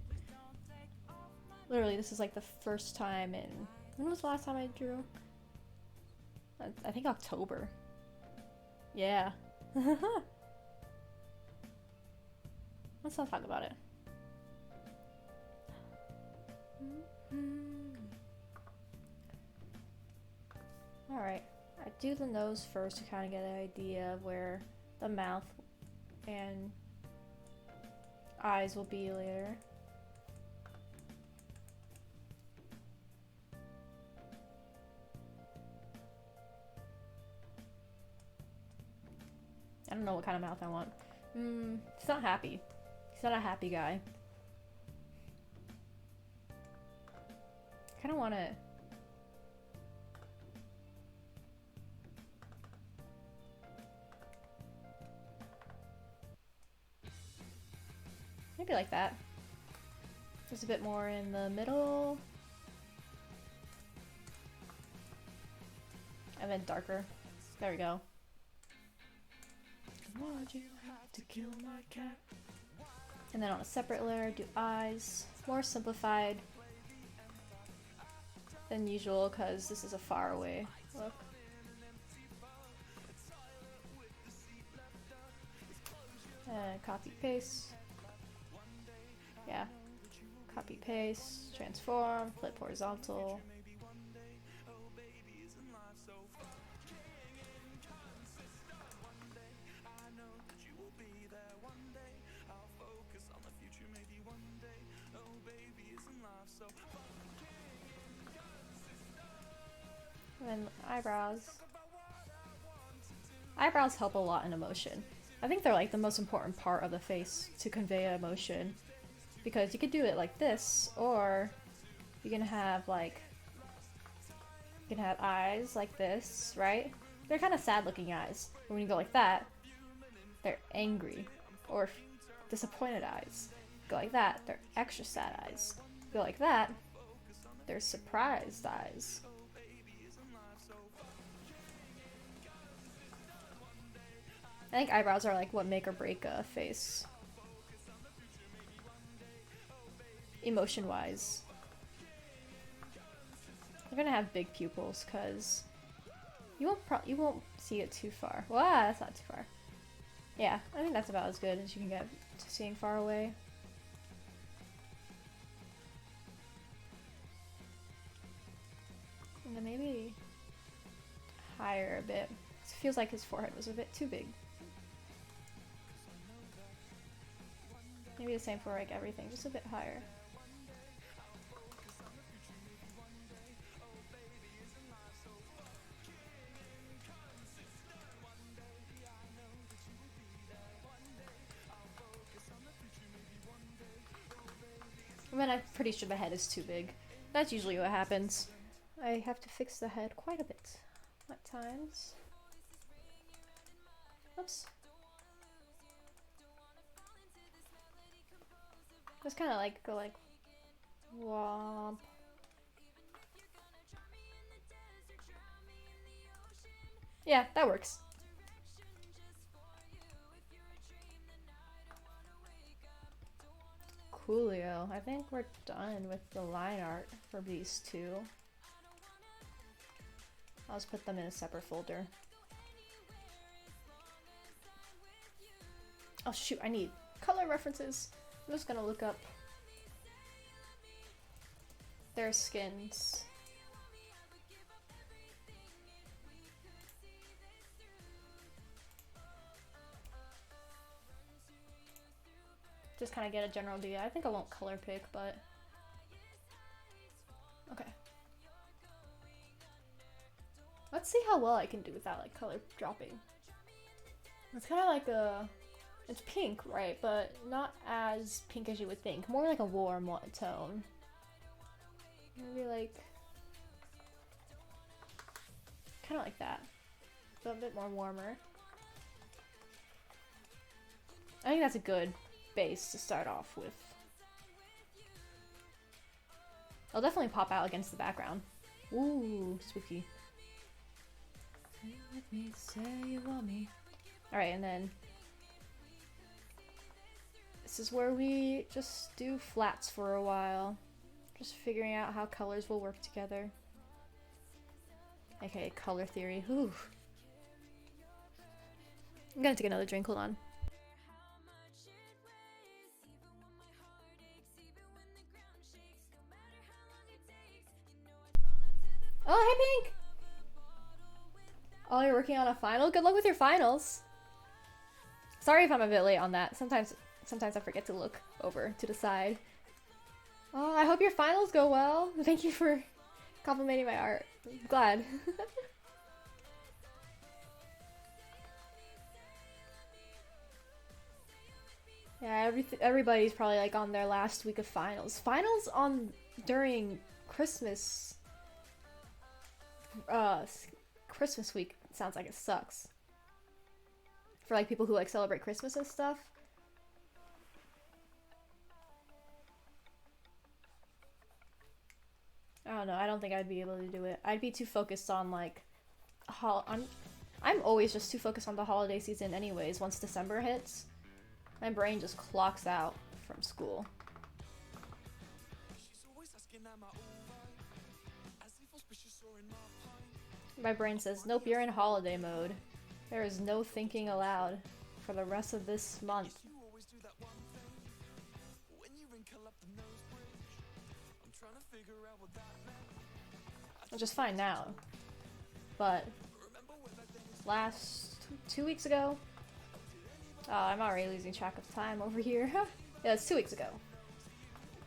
Literally, this is like the first time in... When was the last time I drew? I think October. Yeah. Let's not talk about it. Alright, I do the nose first to kind of get an idea of where the mouth and eyes will be later. I don't know what kind of mouth I want. He's not happy. He's not a happy guy. I kind of want to... Maybe like that. Just a bit more in the middle. And then darker. There we go. Why'd you have to kill my cat? And then on a separate layer, do eyes. More simplified than usual because this is a far away look. And copy paste. Yeah. Copy paste, transform, flip horizontal. And eyebrows. Eyebrows help a lot in emotion. I think they're like the most important part of the face to convey emotion. Because you could do it like this, or you can have like, you can have eyes like this, right? They're kind of sad looking eyes. But when you go like that, they're angry or disappointed eyes. Go like that, they're extra sad eyes. Go like that, they're surprised eyes. I think eyebrows are like what make or break a face. Emotion-wise. You're gonna have big pupils because you won't see it too far. Wow, that's not too far. Yeah, I think that's about as good as you can get to seeing far away. And then maybe higher a bit. It feels like his forehead was a bit too big. Maybe the same for like everything, just a bit higher. I mean, I'm pretty sure the head is too big. That's usually what happens. I have to fix the head quite a bit at times. Oops. Just kind of like go like womp. Yeah, that works. Coolio. I think we're done with the line art for these two. I'll just put them in a separate folder. Oh shoot, I need color references. I'm just gonna look up their skins. Just kind of get a general idea. I think I won't color pick, but okay. Let's see how well I can do without like color dropping. It's kind of like a, it's pink, right? But not as pink as you would think. More like a warm tone. Maybe like, kind of like that, but a bit more warmer. I think that's a good base to start off with. It'll definitely pop out against the background. Ooh, spooky. Let me say you want me. Alright, and then this is where we just do flats for a while. Just figuring out how colors will work together. Okay, color theory. Ooh. I'm gonna take another drink, hold on. Oh, hey Pink! Oh, you're working on a final? Good luck with your finals! Sorry if I'm a bit late on that. Sometimes I forget to look over to the side. Oh, I hope your finals go well. Thank you for complimenting my art. I'm glad. Yeah, everybody's probably like on their last week of finals. Finals on during Christmas. Christmas week sounds like it sucks. For like people who like celebrate Christmas and stuff. I don't know, I don't think I'd be able to do it. I'd be too focused on like I'm always just too focused on the holiday season anyways. Once December hits, my brain just clocks out from school. My brain says, nope, you're in holiday mode. There is no thinking aloud for the rest of this month. Which is fine now. But last 2 weeks ago, oh, I'm already losing track of time over here. Yeah, it's 2 weeks ago.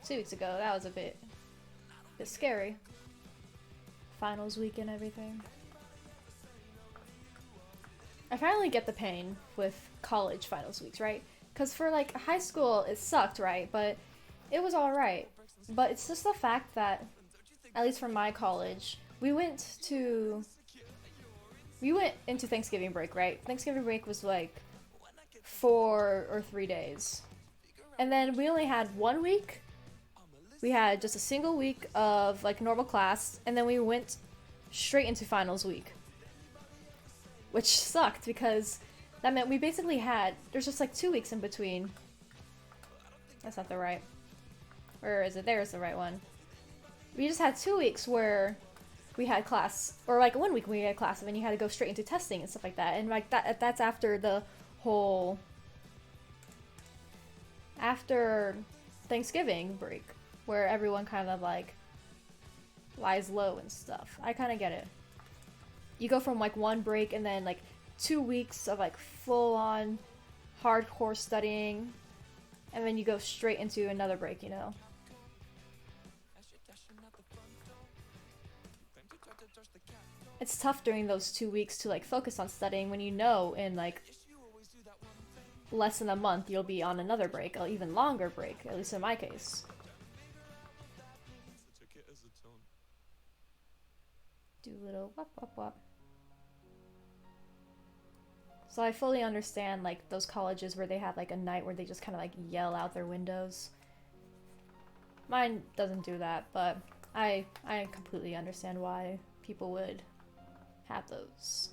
2 weeks ago, that was a bit scary. Finals week and everything. I finally get the pain with college finals weeks, right? Because for like high school, it sucked, right? But it was alright. But it's just the fact that, at least for my college, we went into Thanksgiving break, right? Thanksgiving break was like 4 or 3 days. And then we only had 1 week. We had just a single week of like normal class, and then we went straight into finals week. Which sucked because that meant we basically had, there's just like 2 weeks in between. That's not the right. Or is it? There's the right one. We just had 2 weeks where we had class, or like 1 week we had class, and then you had to go straight into testing and stuff like that. And like that's after the whole, after Thanksgiving break, where everyone kind of like lies low and stuff. I kind of get it. you go from like one break and then like 2 weeks of like full on hardcore studying, and then you go straight into another break, you know? It's tough during those 2 weeks to like focus on studying when you know in like less than a month you'll be on another break, or even longer break, at least in my case. Do a little wop wop wop. So I fully understand like those colleges where they have like a night where they just kind of like yell out their windows. Mine doesn't do that, but I completely understand why people would have those.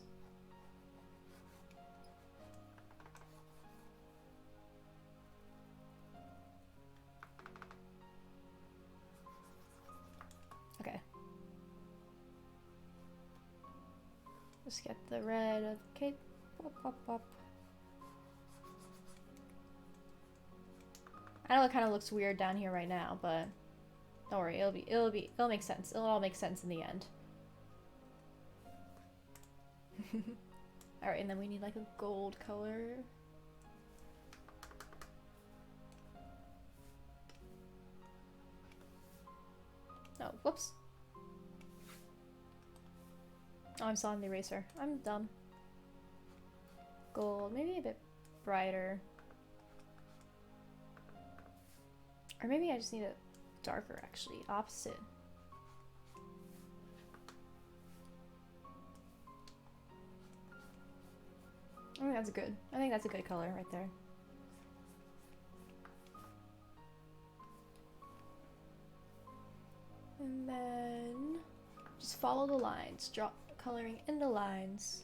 Okay. Just get the red of the cape. Wop, wop, wop. I know it kind of looks weird down here right now, but don't worry, it'll make sense. It'll all make sense in the end. Alright, and then we need like a gold color. Oh, whoops. Oh, I'm still on the eraser. I'm dumb. Gold, maybe a bit brighter. Or maybe I just need it darker, actually. Opposite. I think that's good. I think that's a good color right there. And then just follow the lines. Draw coloring in the lines.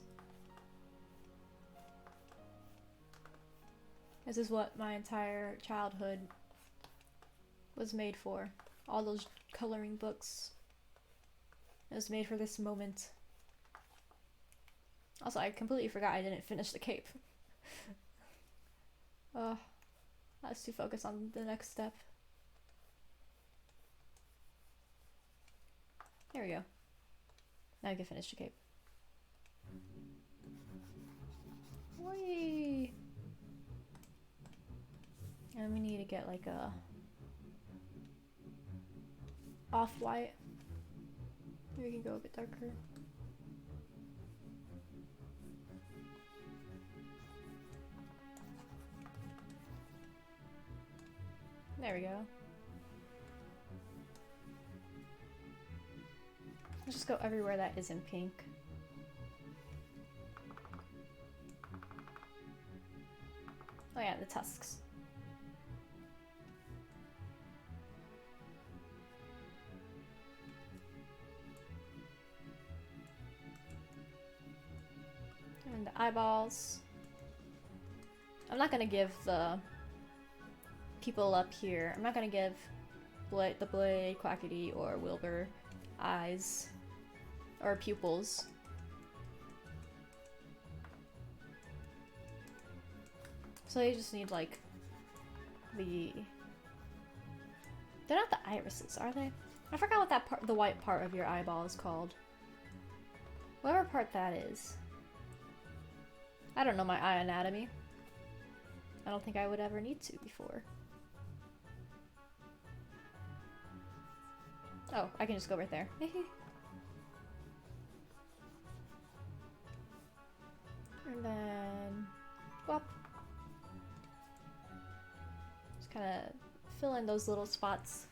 This is what my entire childhood was made for. All those coloring books. It was made for this moment. Also, I completely forgot I didn't finish the cape. I was too focused on the next step. There we go. Now I can finish the cape. Whee! And we need to get like a off-white. Maybe we can go a bit darker. There we go. Let's just go everywhere that isn't pink. Oh yeah, the tusks. And the eyeballs. I'm not gonna give the people up here, I'm not gonna give the Blade, Quackity, or Wilbur eyes or pupils. So you just need like the... They're not the irises, are they? I forgot what that part, the white part of your eyeball is called. Whatever part that is. I don't know my eye anatomy. I don't think I would ever need to before. Oh, I can just go right there. And then... Whoop. Just kind of fill in those little spots.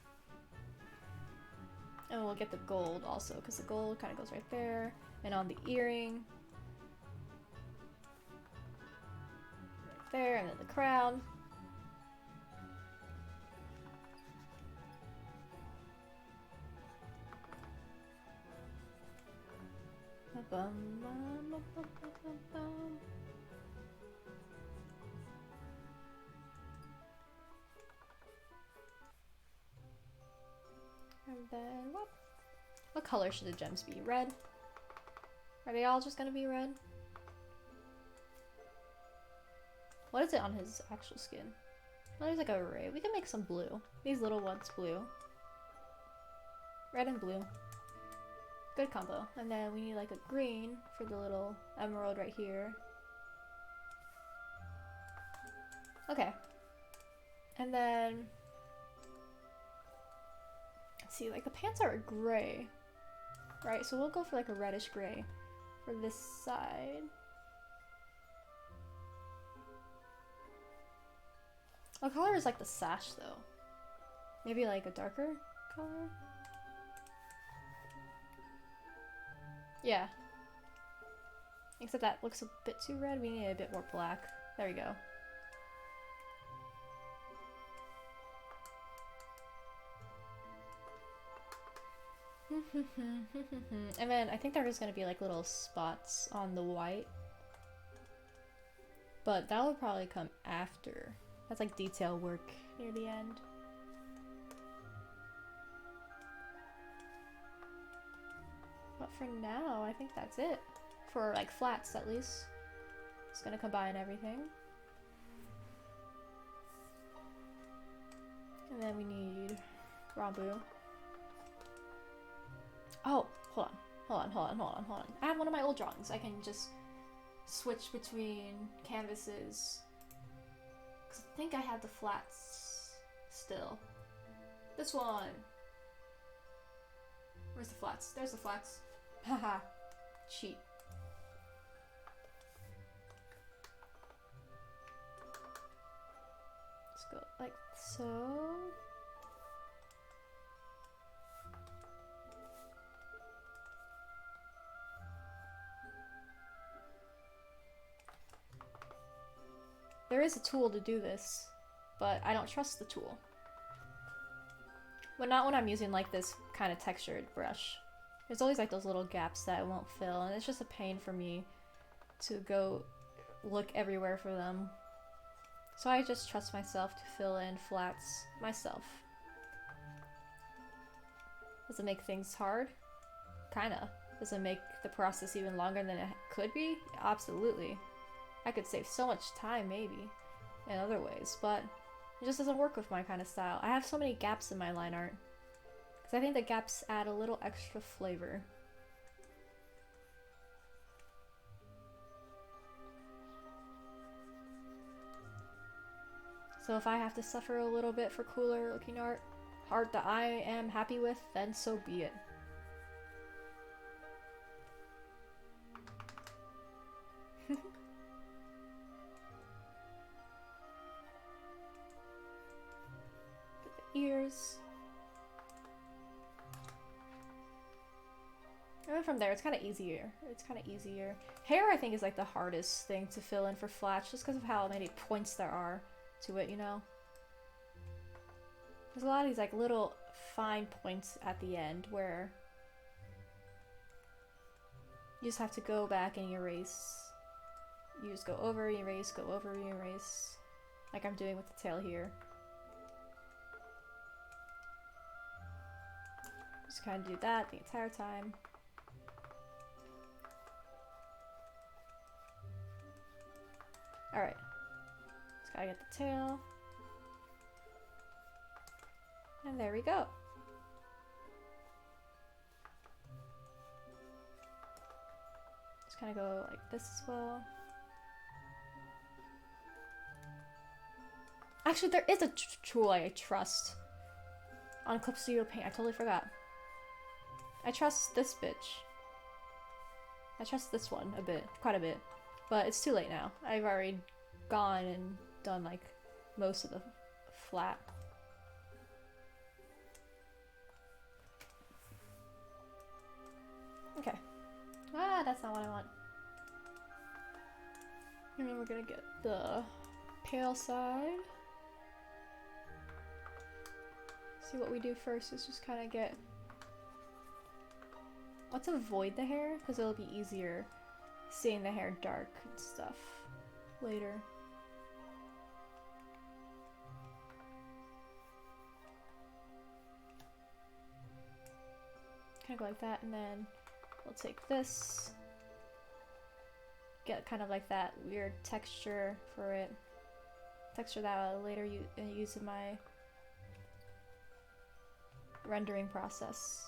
And we'll get the gold also, because the gold kind of goes right there. And on the earring. Right there, and then the crown. And then what color should the gems be? Red? Are they all just gonna be red? What is it on his actual skin? Oh, there's like a array. We can make some blue. These little ones blue. Red and blue. Good combo. And then we need like a green for the little emerald right here. Okay. And then, let's see, like the pants are gray, right? So we'll go for like a reddish gray for this side. What color is like the sash though? Maybe like a darker color? Yeah. Except that looks a bit too red. We need a bit more black. There we go. And then I think there is going to be like little spots on the white. But that will probably come after. That's like detail work near the end. But for now, I think that's it. For like flats at least. It's going to combine everything. And then we need Ranboo. Oh, hold on. I have one of my old drawings. I can just switch between canvases. 'Cause I think I have the flats still. This one. Where's the flats? There's the flats. Haha. Cheat. Let's go like so. There is a tool to do this, but I don't trust the tool. But not when I'm using like this kind of textured brush. There's always like those little gaps that I won't fill, and it's just a pain for me to go look everywhere for them. So I just trust myself to fill in flats myself. Does it make things hard? Kinda. Does it make the process even longer than it could be? Absolutely. I could save so much time, maybe, in other ways, but it just doesn't work with my kind of style. I have so many gaps in my line art, because I think the gaps add a little extra flavor. So if I have to suffer a little bit for cooler looking art that I am happy with, then so be it. Ears. And then from there, it's kind of easier. Hair, I think, is like the hardest thing to fill in for flats, just because of how many points there are to it, you know? There's a lot of these like little fine points at the end where you just have to go back and erase. You just go over, erase, go over, erase. Like I'm doing with the tail here. Just kind of do that the entire time. Alright. Just gotta get the tail. And there we go. Just kind of go like this as well. Actually, there is a tool I trust on Clip Studio Paint. I totally forgot. I trust this bitch. I trust this one a bit, quite a bit. But it's too late now. I've already gone and done like most of the flat. Okay. Ah, that's not what I want. And then we're gonna get the pale side. See, what we do first is just kind of get... Let's avoid the hair, because it'll be easier seeing the hair dark and stuff later. Kind of go like that, and then we'll take this, get kind of like that weird texture for it. Texture that I'll later use in my rendering process.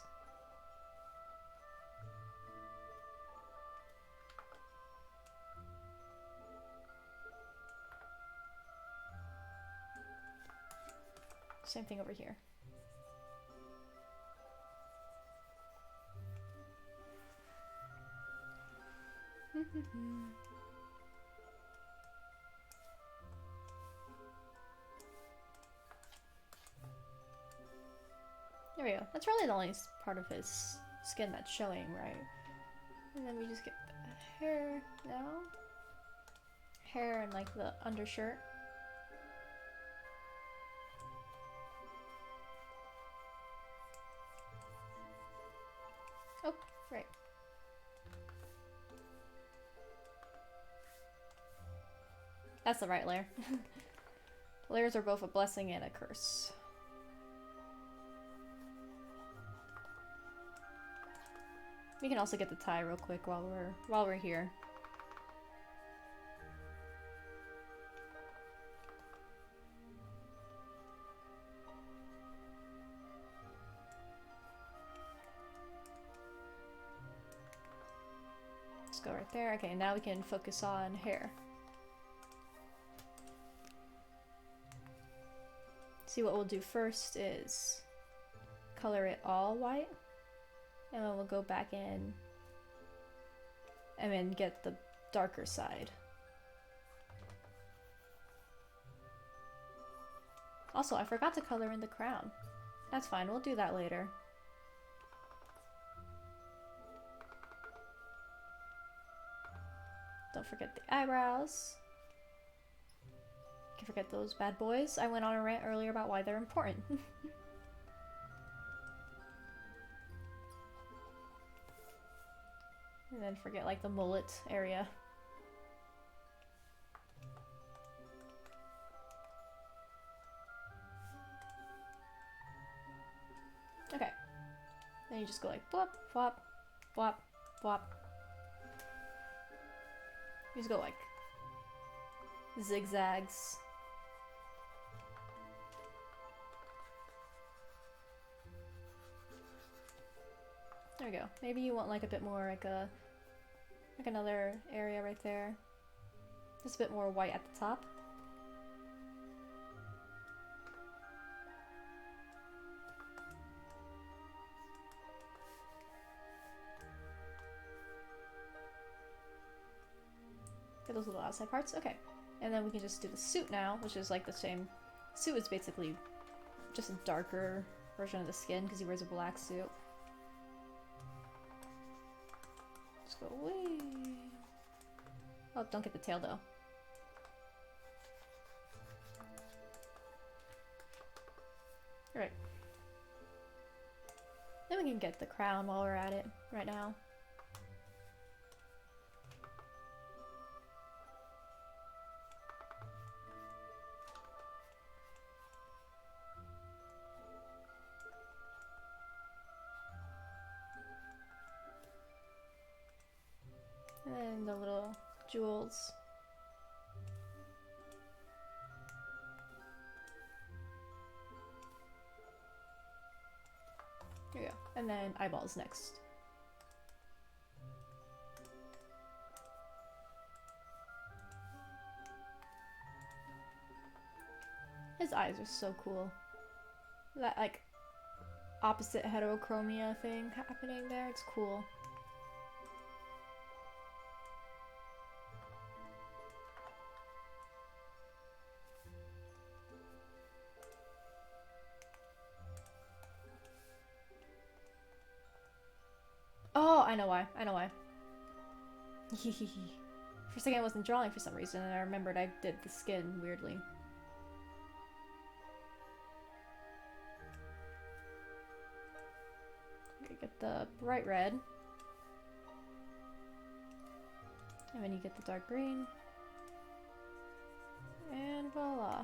Same thing over here. There we go. That's really the only part of his skin that's showing, right? And then we just get the hair now. Hair and like the undershirt. Oh, right. That's the right layer. Layers are both a blessing and a curse. We can also get the tie real quick while we're here. Let's go right there. Okay, now we can focus on hair. See, what we'll do first is color it all white. And then we'll go back in and then get the darker side. Also, I forgot to color in the crown. That's fine, we'll do that later. Don't forget the eyebrows. Can't forget those bad boys. I went on a rant earlier about why they're important. And then forget like the mullet area. Okay. Then you just go like blop, flop, flop, flop. You just go like zigzags. There we go. Maybe you want like a bit more like another area right there. Just a bit more white at the top. Get those little outside parts. Okay. And then we can just do the suit now, which is like the same. Suit is basically just a darker version of the skin because he wears a black suit. Just go away. Oh, don't get the tail though. Alright. Then we can get the crown while we're at it right now. And the little jewels. There you go. And then eyeballs next. His eyes are so cool. That like opposite heterochromia thing happening there, it's cool. Oh, I know why. I know why. For a second I wasn't drawing for some reason, and I remembered I did the skin weirdly. Okay, get the bright red. And then you get the dark green. And voila.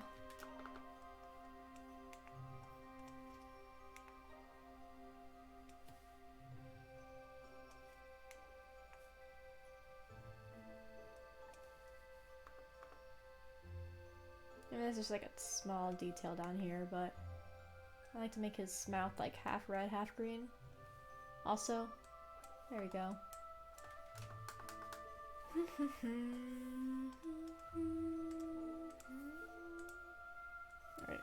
I mean, there's just like a small detail down here, but I like to make his mouth like half red, half green. Also, there we go. Alright.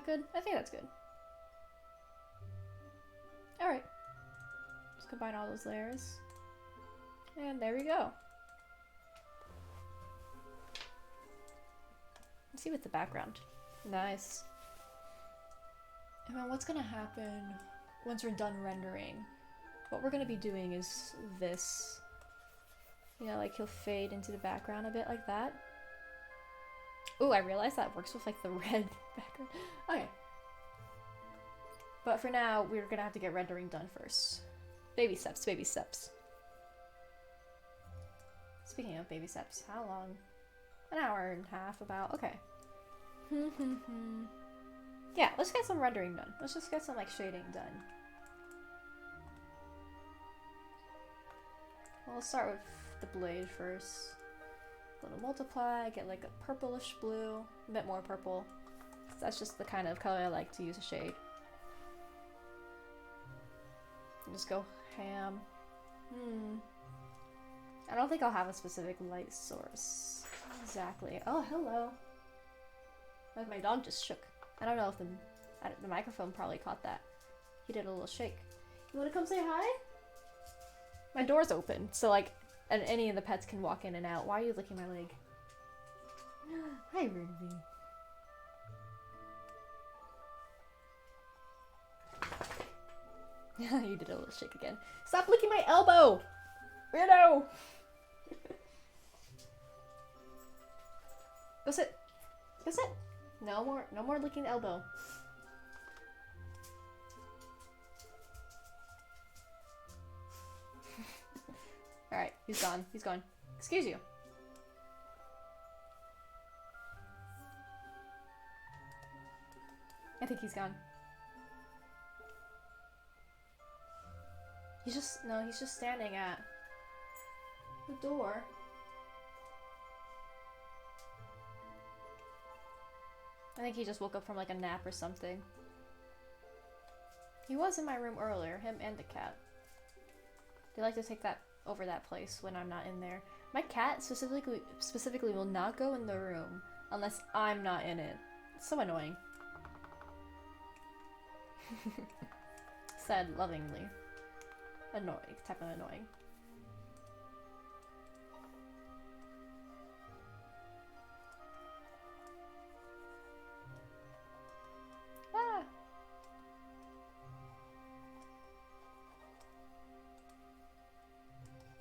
that good? I think that's good. Alright. Let's combine all those layers. And there we go. Let's see with the background. Nice. And then what's gonna happen once we're done rendering? What we're gonna be doing is this. You know, like he'll fade into the background a bit like that. Ooh, I realized that works with like the red background. Okay. But for now, we're gonna have to get rendering done first. Baby steps, baby steps. Speaking of baby steps, how long? An hour and a half about, okay. Yeah, let's get some rendering done. Let's just get some like shading done. Well, let's start with the blade first. Go to multiply, get like a purplish blue, a bit more purple. That's just the kind of color I like to use a shade. And just go ham. I don't think I'll have a specific light source. Exactly. Oh, hello. My dog just shook. I don't know if the microphone probably caught that. He did a little shake. You wanna come say hi? My door's open, so like, and any of the pets can walk in and out. Why are you licking my leg? Hi, Ruby. You did a little shake again. Stop licking my elbow! Weirdo! Go sit. Go sit. No more licking the elbow. Alright, he's gone. He's gone. Excuse you. I think he's gone. He's just standing at the door. I think he just woke up from like a nap or something. He was in my room earlier, him and the cat. They like to take that over that place when I'm not in there. My cat specifically will not go in the room unless I'm not in it. It's so annoying. Said lovingly. Annoying, type of annoying. Ah!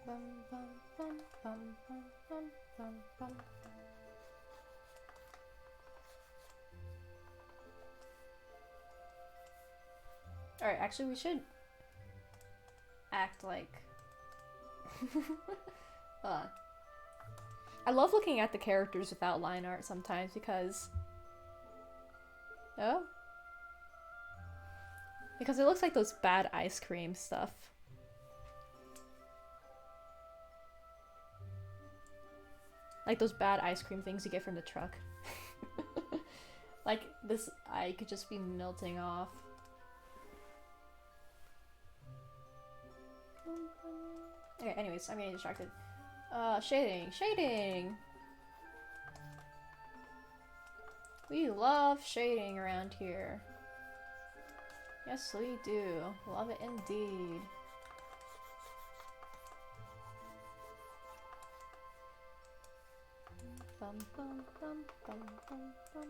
Bum, bum, bum, bum, bum, bum, bum, bum. Alright, actually we should act like I love looking at the characters without line art sometimes because because it looks like those bad ice cream stuff. Like those bad ice cream things you get from the truck. Like this eye could just be melting off. Okay, anyways, I'm getting distracted. Shading! We love shading around here. Yes, we do. Love it indeed. Bum, bum, bum, bum, bum, bum.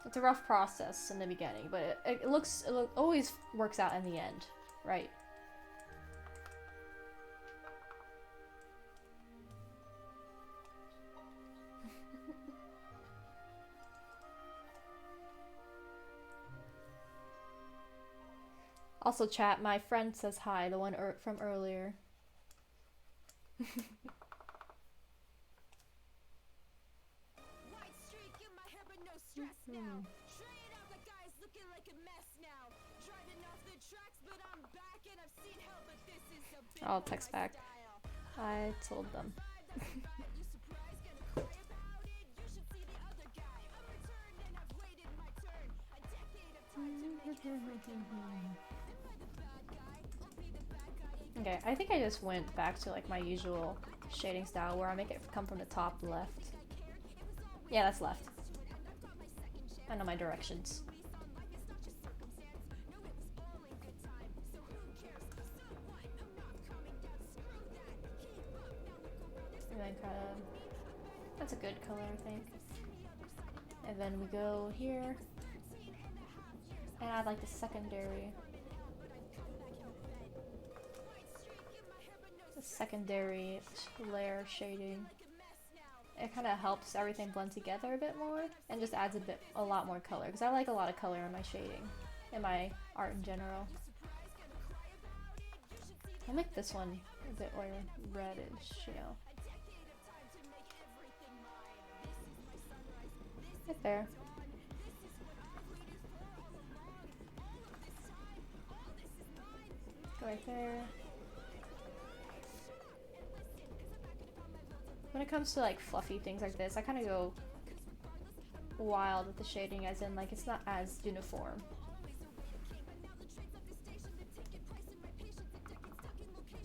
It's a rough process in the beginning, but it always works out in the end, right? Also, chat, my friend says hi, the one from earlier. I'll text back. I told them. Okay, I think I just went back to like my usual shading style where I make it come from the top left. Yeah, that's left. I know my directions. And then kind of, that's a good color, I think. And then we go here and add like the secondary layer shading. It kind of helps everything blend together a bit more and just adds a lot more color, because I like a lot of color in my shading, in my art in general. I'll make this one a bit more reddish, you know. Right there. Go right there. When it comes to like fluffy things like this, I kind of go wild with the shading, as in like it's not as uniform.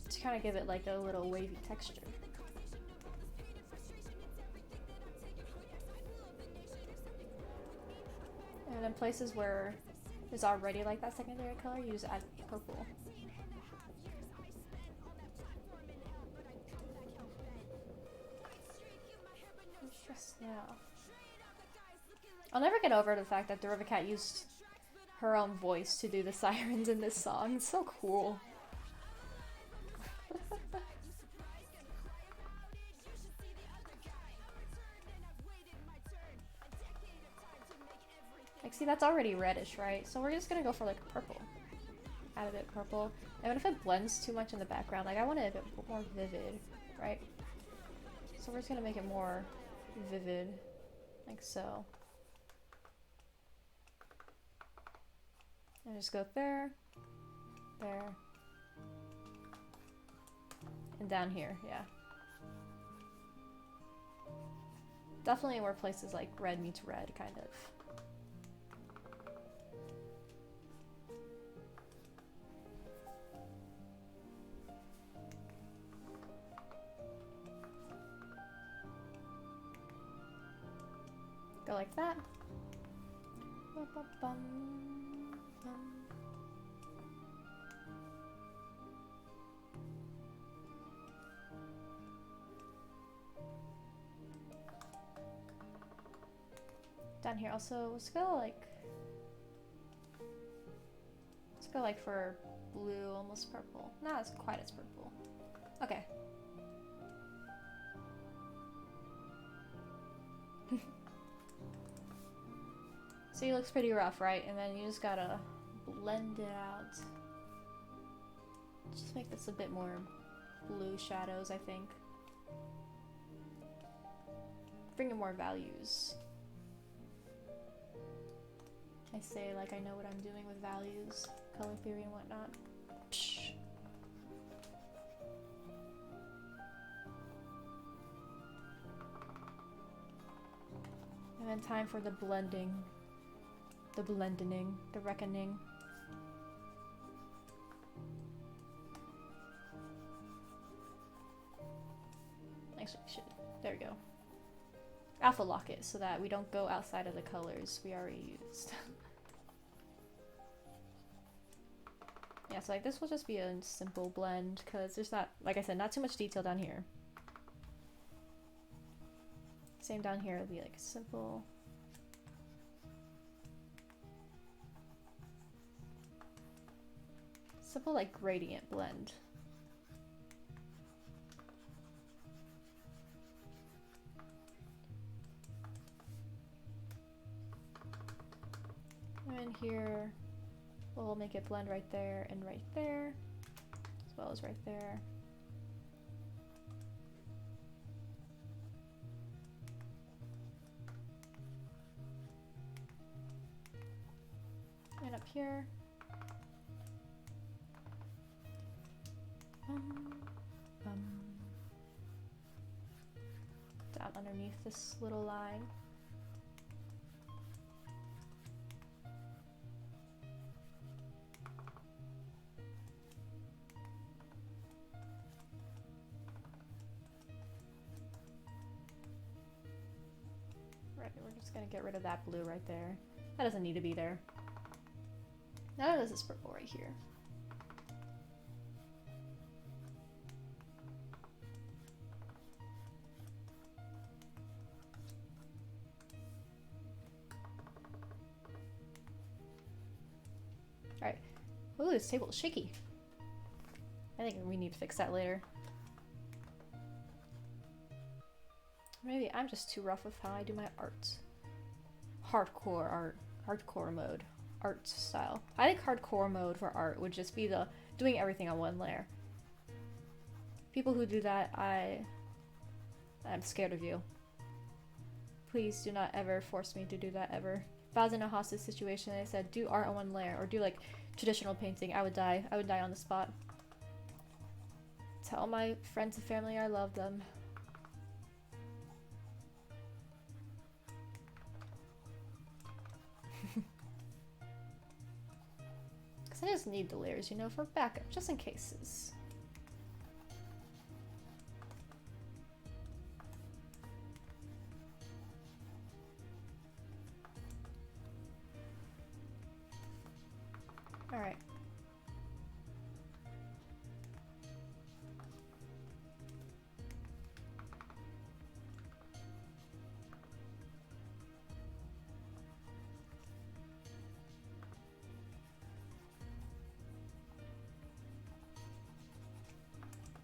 To kind of give it like a little wavy texture. And in places where there's already like that secondary color, you just add purple. Now, I'll never get over the fact that Deriva Cat used her own voice to do the sirens in this song. It's so cool. Like, see, that's already reddish, right? So we're just gonna go for like purple. Add a bit purple. And if it blends too much in the background, like I want it a bit more vivid, right? So we're just gonna make it more vivid, like so. And just go there, there, and down here, yeah. Definitely where places like red meets red, kind of. Go like that. Down here also, let's go like for blue, almost purple. Not as quite as purple. Okay. So it looks pretty rough, right? And then you just gotta blend it out. Just make this a bit more blue shadows, I think. Bring in more values. I say like I know what I'm doing with values, color theory and whatnot. Psh. And then time for the blending. The blending, the reckoning. Actually, there we go. Alpha lock it so that we don't go outside of the colors we already used. Yeah, so like this will just be a simple blend because there's not, like I said, not too much detail down here. Same down here, it'll be like simple. Simple like gradient blend. And here we'll make it blend right there and right there, as well as right there. And up here. Down underneath this little line. Alright, we're just gonna get rid of that blue right there. That doesn't need to be there. Now there's this purple right here. Alright. Ooh, this table is shaky. I think we need to fix that later. Maybe I'm just too rough with how I do my art. Hardcore art. Hardcore mode. Art style. I think hardcore mode for art would just be the doing everything on one layer. People who do that, I'm scared of you. Please do not ever force me to do that ever. If I was in a hostage situation and they said do art on one layer or do like traditional painting, I would die. I would die on the spot. Tell my friends and family I love them. Because I just need the layers, you know, for backup, just in cases. Alright.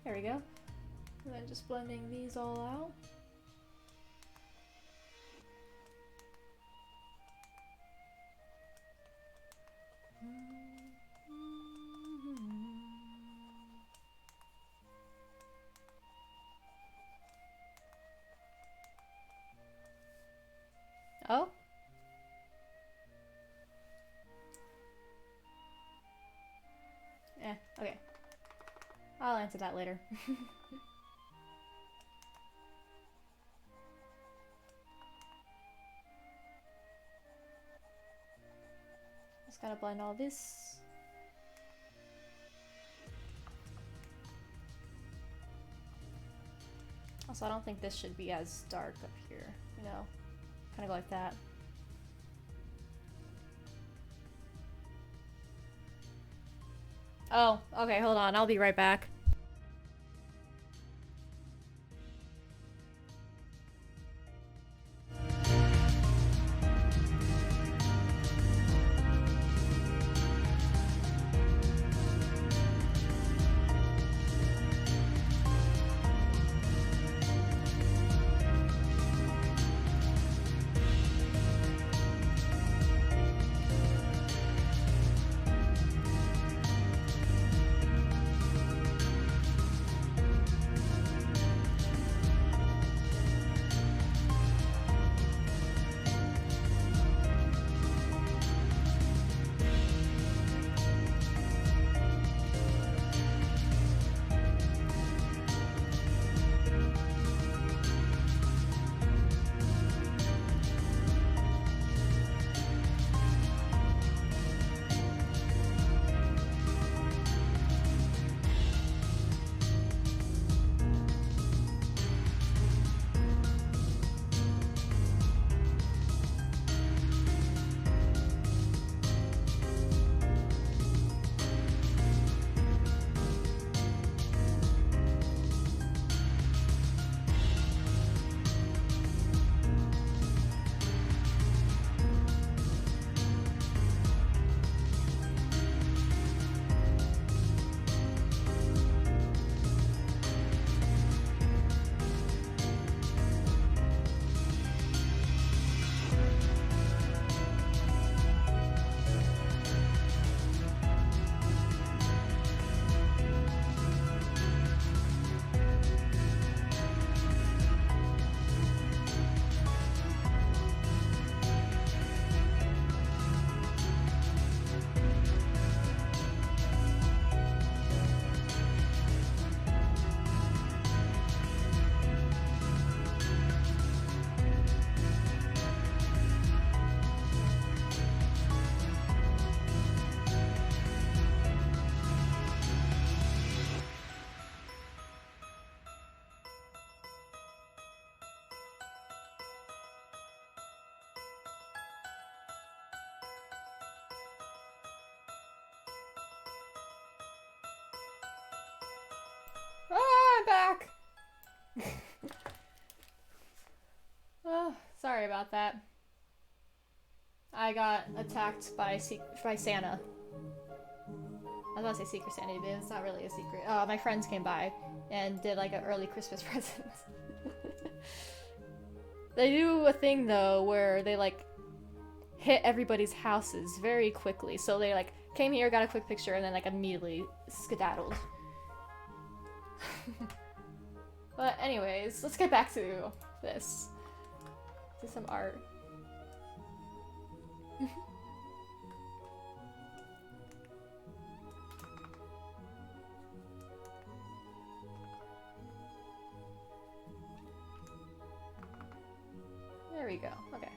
There we go. And then just blending these all out. Oh? Okay. I'll answer that later. Just gotta blend all this. Also, I don't think this should be as dark up here, you know? Kind of go like that. Oh, okay, hold on. I'll be right back. I'm back! Oh, sorry about that. I got attacked by Santa. I was about to say Secret Santa, but it's not really a secret. My friends came by and did like an early Christmas present. They do a thing though where they like hit everybody's houses very quickly. So they like came here, got a quick picture, and then like immediately skedaddled. But anyways, let's get back to this. To some art. There we go. Okay.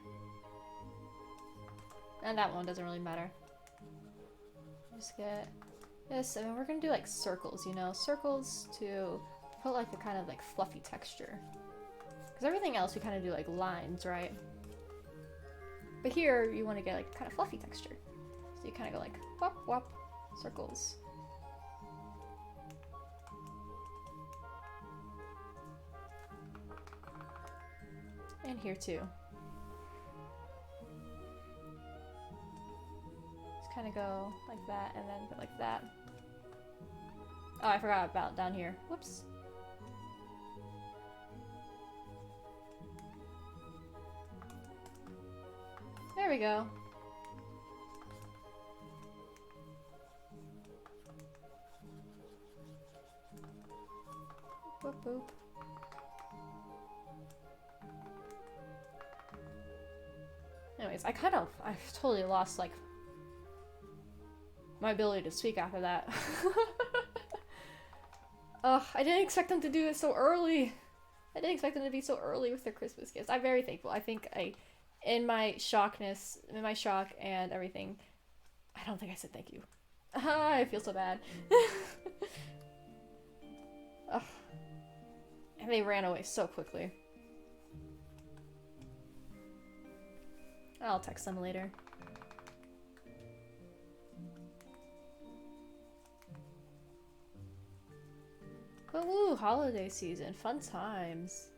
And that one doesn't really matter. Just get this, and we're gonna do like circles, you know? Circles to put like the kind of like fluffy texture. Because everything else we kind of do like lines, right? But here you want to get like kind of fluffy texture. So you kind of go like wop wop, circles. And here too. Just kind of go like that and then go like that. Oh, I forgot about down here. Whoops. There we go. Boop boop. Anyways, I totally lost like my ability to speak after that. Ugh, I didn't expect them to do it so early. I didn't expect them to be so early with their Christmas gifts. I'm very thankful. I think in my shock and everything, I don't think I said thank you. I feel so bad. Ugh. And they ran away so quickly. I'll text them later. But woo, holiday season, fun times.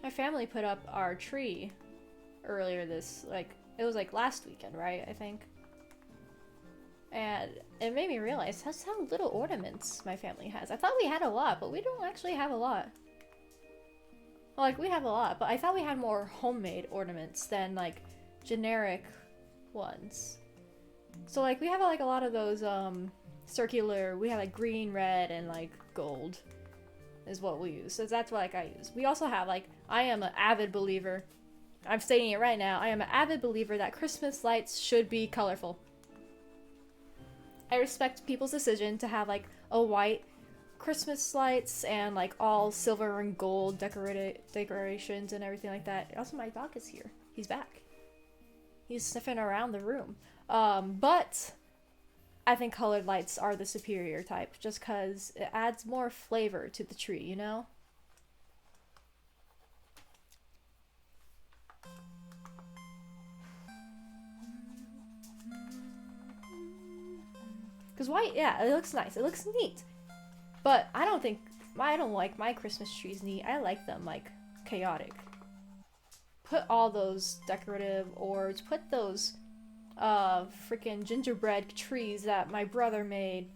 My family put up our tree earlier it was like last weekend, right? I think. And it made me realize that's how little ornaments my family has. I thought we had a lot, but we don't actually have a lot. Well, like, we have a lot, but I thought we had more homemade ornaments than, like, generic ones. So, like, we have, like, a lot of those, circular, we have, like, green, red, and, like, gold is what we use. So that's what, like, I use. We also have, like, I am an avid believer, I'm stating it right now, I am an avid believer that Christmas lights should be colorful. I respect people's decision to have, like, a white Christmas lights and like all silver and gold decorations and everything like that. Also, my dog is here. He's back. He's sniffing around the room. But I think colored lights are the superior type just because it adds more flavor to the tree, you know? Because white, yeah, it looks nice. It looks neat. But I don't like my Christmas trees neat. I like them, like, chaotic. Put all those decorative orbs, put those, freaking gingerbread trees that my brother made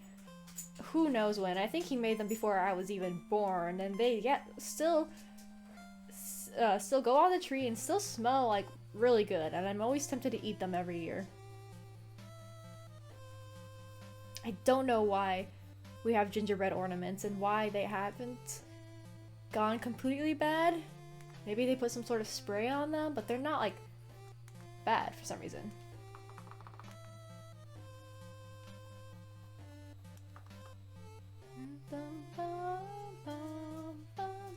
who knows when. I think he made them before I was even born, and they, still go on the tree and still smell, like, really good, and I'm always tempted to eat them every year. I don't know why we have gingerbread ornaments and why they haven't gone completely bad. Maybe they put some sort of spray on them, but they're not like bad for some reason.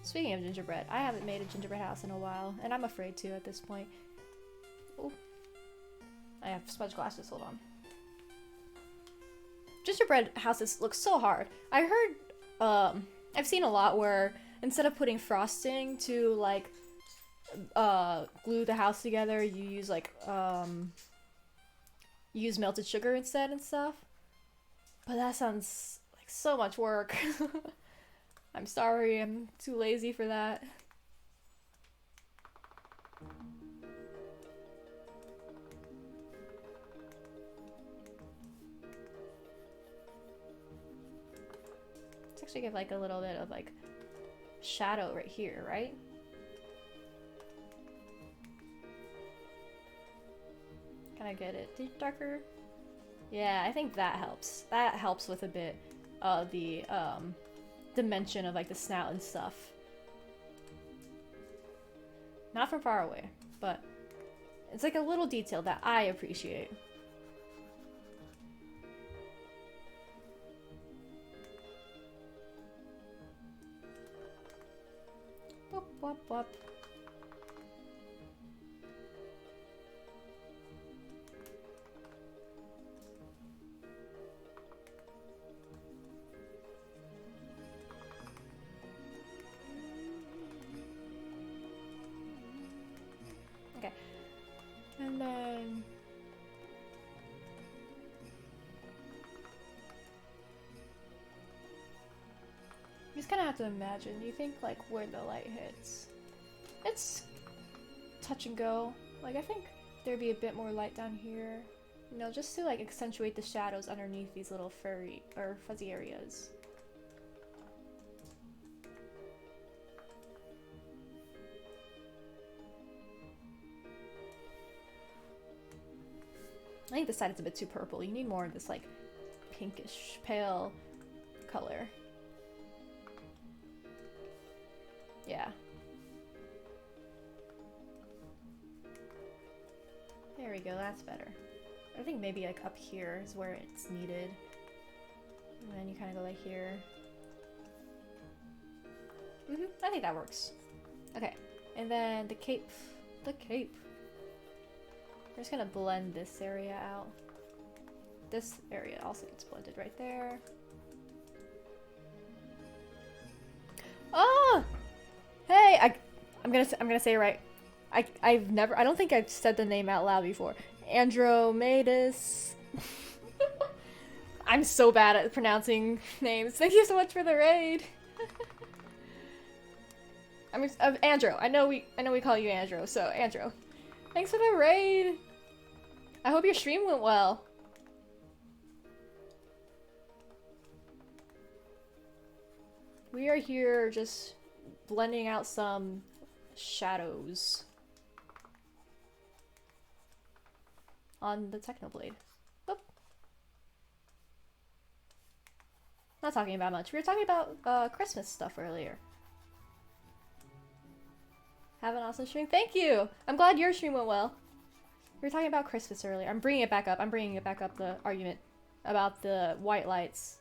Speaking of gingerbread, I haven't made a gingerbread house in a while, and I'm afraid to at this point. Ooh. I have smudge glasses, hold on. Gingerbread houses look so hard. I heard, I've seen a lot where instead of putting frosting to, like, glue the house together, you use, like, you use melted sugar instead and stuff. But that sounds like so much work. I'm sorry, I'm too lazy for that. Let's actually give like a little bit of like shadow right here, right? Can I get it darker? Yeah, I think that helps. That helps with a bit of the dimension of like the snout and stuff. Not from far away, but it's like a little detail that I appreciate. Whoop, whoop, whoop. Okay. And then you just kind of have to imagine. You think like where the light hits. It's touch and go. Like I think there'd be a bit more light down here. You know, just to like accentuate the shadows underneath these little furry or fuzzy areas. I think this side is a bit too purple. You need more of this like pinkish pale color. Yeah. There we go, that's better. I think maybe like up here is where it's needed. And then you kind of go like here. I think that works. Okay, and then the cape. The cape. We're just gonna blend this area out. This area also gets blended right there. Oh! Hey, I'm gonna say it right. I don't think I've said the name out loud before. Andromedas. I'm so bad at pronouncing names. Thank you so much for the raid. I mean, Andro. I know we call you Andro, so Andro. Thanks for the raid. I hope your stream went well. We are here just blending out some shadows on the Technoblade. Oop. Not talking about much. We were talking about Christmas stuff earlier. Have an awesome stream. Thank you! I'm glad your stream went well. We were talking about Christmas earlier. I'm bringing it back up. The argument about the white lights.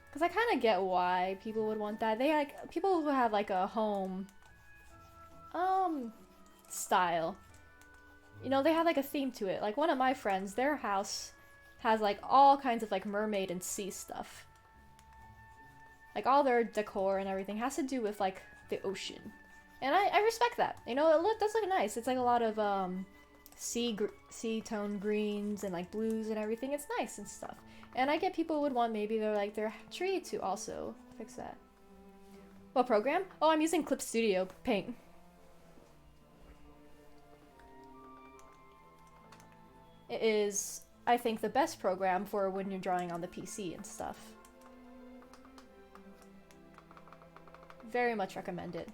Because I kind of get why people would want that. They like people who have like a home style. You know, they have like a theme to it. Like one of my friends, their house has like all kinds of like mermaid and sea stuff. Like all their decor and everything has to do with like the ocean. And I respect that. You know, it does look nice. It's like a lot of sea tone greens and like blues and everything. It's nice and stuff. And I get people would want maybe their tree to also fix that. What program? Oh, I'm using Clip Studio Paint. It is, I think, the best program for when you're drawing on the PC and stuff. Very much recommend it.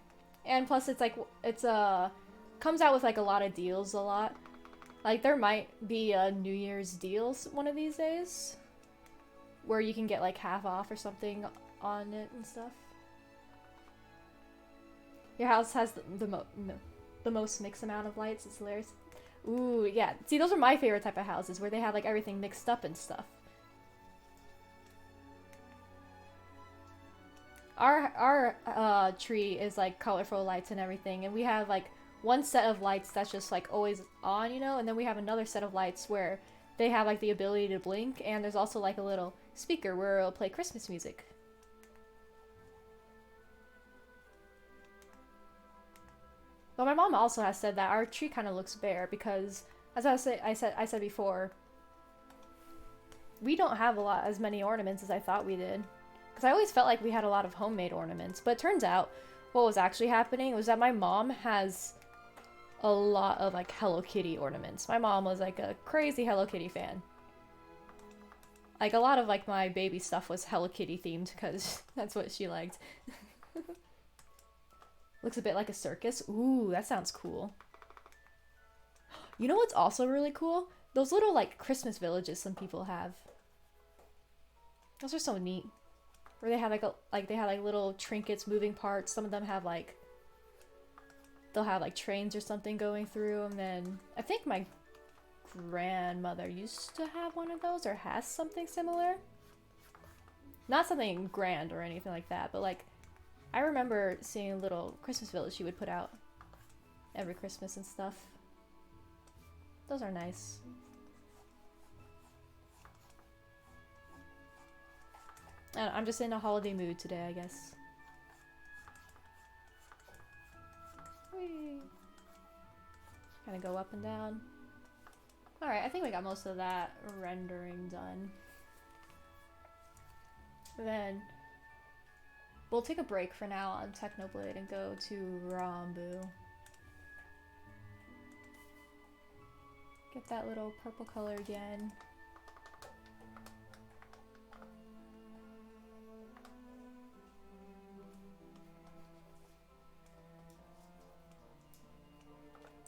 And plus it's like, comes out with like a lot of deals a lot. Like there might be a New Year's deals one of these days. Where you can get like half off or something on it and stuff. Your house has the most mixed amount of lights. It's hilarious. Ooh, yeah. See, those are my favorite type of houses where they have like everything mixed up and stuff. Our tree is like colorful lights and everything, and we have like one set of lights that's just like always on, you know, and then we have another set of lights where they have like the ability to blink, and there's also like a little speaker where it'll play Christmas music. But my mom also has said that our tree kind of looks bare because, as I said before, we don't have as many ornaments as I thought we did. Because I always felt like we had a lot of homemade ornaments. But it turns out what was actually happening was that my mom has a lot of like Hello Kitty ornaments. My mom was like a crazy Hello Kitty fan. Like a lot of like my baby stuff was Hello Kitty themed because that's what she liked. Looks a bit like a circus. Ooh, that sounds cool. You know what's also really cool? Those little like Christmas villages some people have. Those are so neat. Where they have they have like little trinkets, moving parts. Some of them have like they'll have like trains or something going through, and then I think my grandmother used to have one of those or has something similar. Not something grand or anything like that, but like I remember seeing a little Christmas village she would put out every Christmas and stuff. Those are nice. I'm just in a holiday mood today, I guess. Kind of go up and down. Alright, I think we got most of that rendering done. Then we'll take a break for now on Technoblade and go to Ranboo. Get that little purple color again.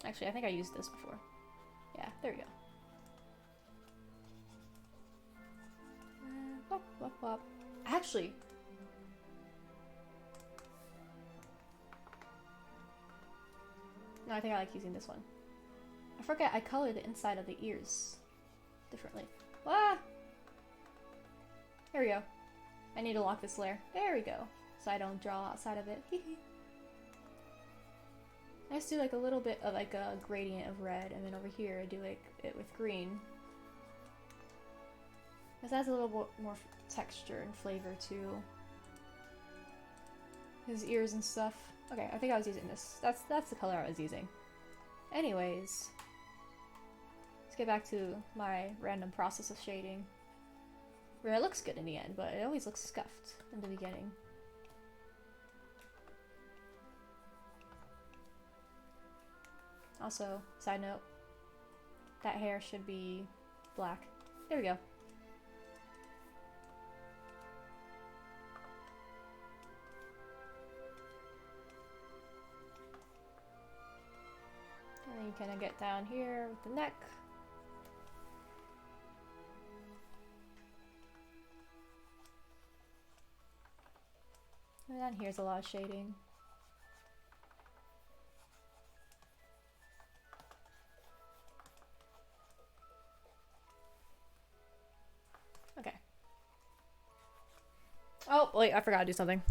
Actually, I think I used this before. Yeah, there we go. Wop, wop, wop. Actually, no, I think I like using this one. I forget I color the inside of the ears differently. Ah! There we go. I need to lock this layer. There we go. So I don't draw outside of it. I just do like a little bit of like a gradient of red, and then over here I do like it with green. This adds a little more texture and flavor to his ears and stuff. Okay, I think I was using this. That's the color I was using. Anyways, let's get back to my random process of shading. Where it looks good in the end, but it always looks scuffed in the beginning. Also, side note, that hair should be black. There we go. And then you kind of get down here with the neck. And then here's a lot of shading. Okay. Oh, wait, I forgot to do something.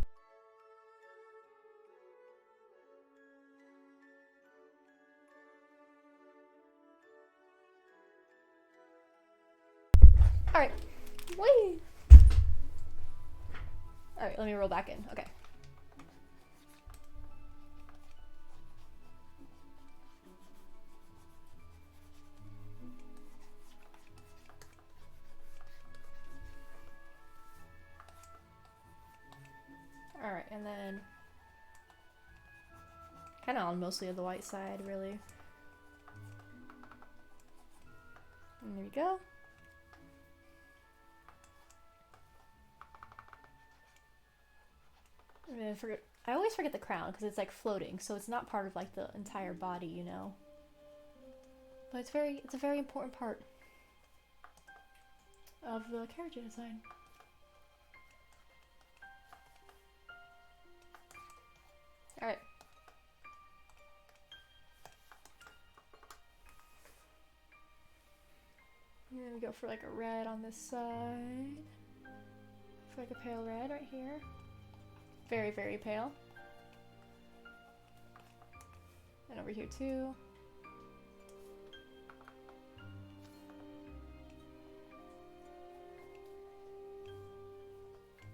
Alright. Whee! Alright, let me roll back in. Okay. Alright, and then kind of on mostly of the white side, really. And there we go. I always forget the crown because it's like floating, so it's not part of like the entire body, you know. But it's a very important part of the character design. Alright. And then we go for like a red on this side. For like a pale red right here. Very, very pale. And over here too.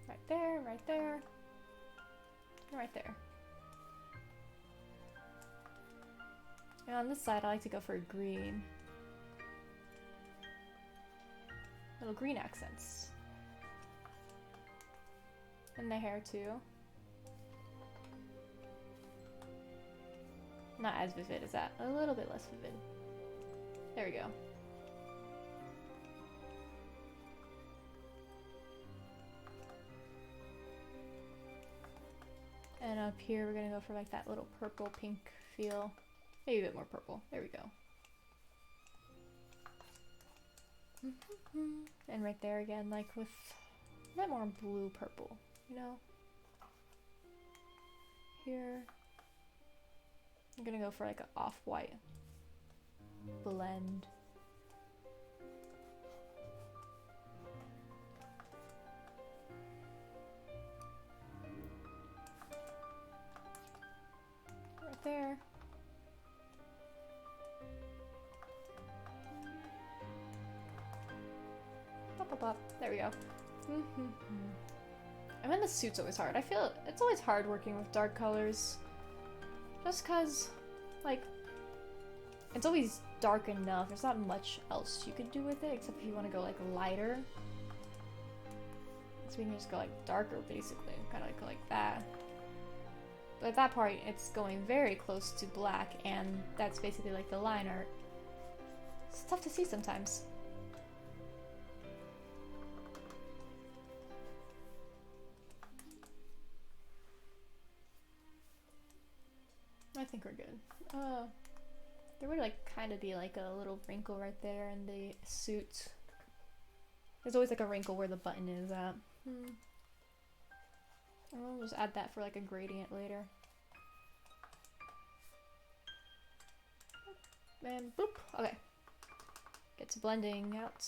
Right there, right there. And right there. And on this side I like to go for green. Little green accents. And the hair too. Not as vivid as that. A little bit less vivid. There we go. And up here we're gonna go for like that little purple pink feel. Maybe a bit more purple. There we go. And right there again, like with a bit more blue purple, you know? Here. I'm gonna go for like an off-white blend. Right there. Pop, pop, pop. There we go. And then the suit's always hard. I feel it's always hard working with dark colors. Just cause, like, it's always dark enough. There's not much else you could do with it, except if you want to go, like, lighter. So we can just go, like, darker, basically. Kind of like that. But at that point, it's going very close to black, and that's basically, like, the line art. It's tough to see sometimes. I think we're good. There would like kind of be like a little wrinkle right there in the suit. There's always like a wrinkle where the button is at. And we'll just add that for like a gradient later. And boop. Okay. Get to blending out.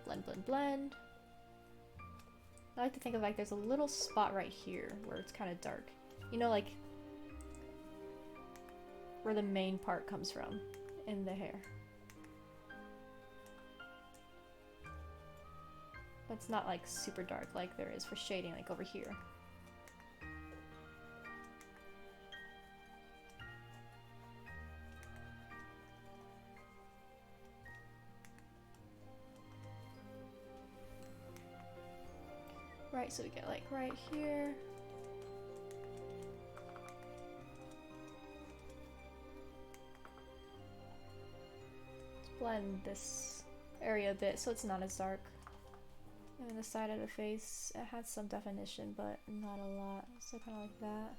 Blend, blend, blend. I like to think of like there's a little spot right here where it's kind of dark. You know, like where the main part comes from in the hair. But it's not like super dark like there is for shading like over here. Right, so we get like right here. Let's blend this area a bit so it's not as dark. And then the side of the face, it has some definition, but not a lot. So kind of like that.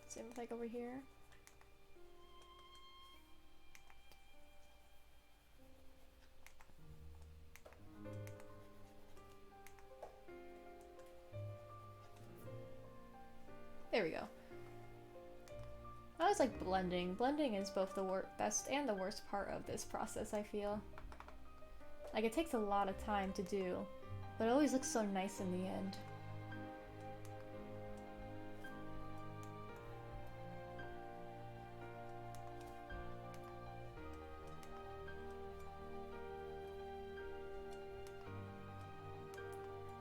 Same with like over here. There we go. I always like blending. Blending is both the best and the worst part of this process, I feel. Like, it takes a lot of time to do, but it always looks so nice in the end.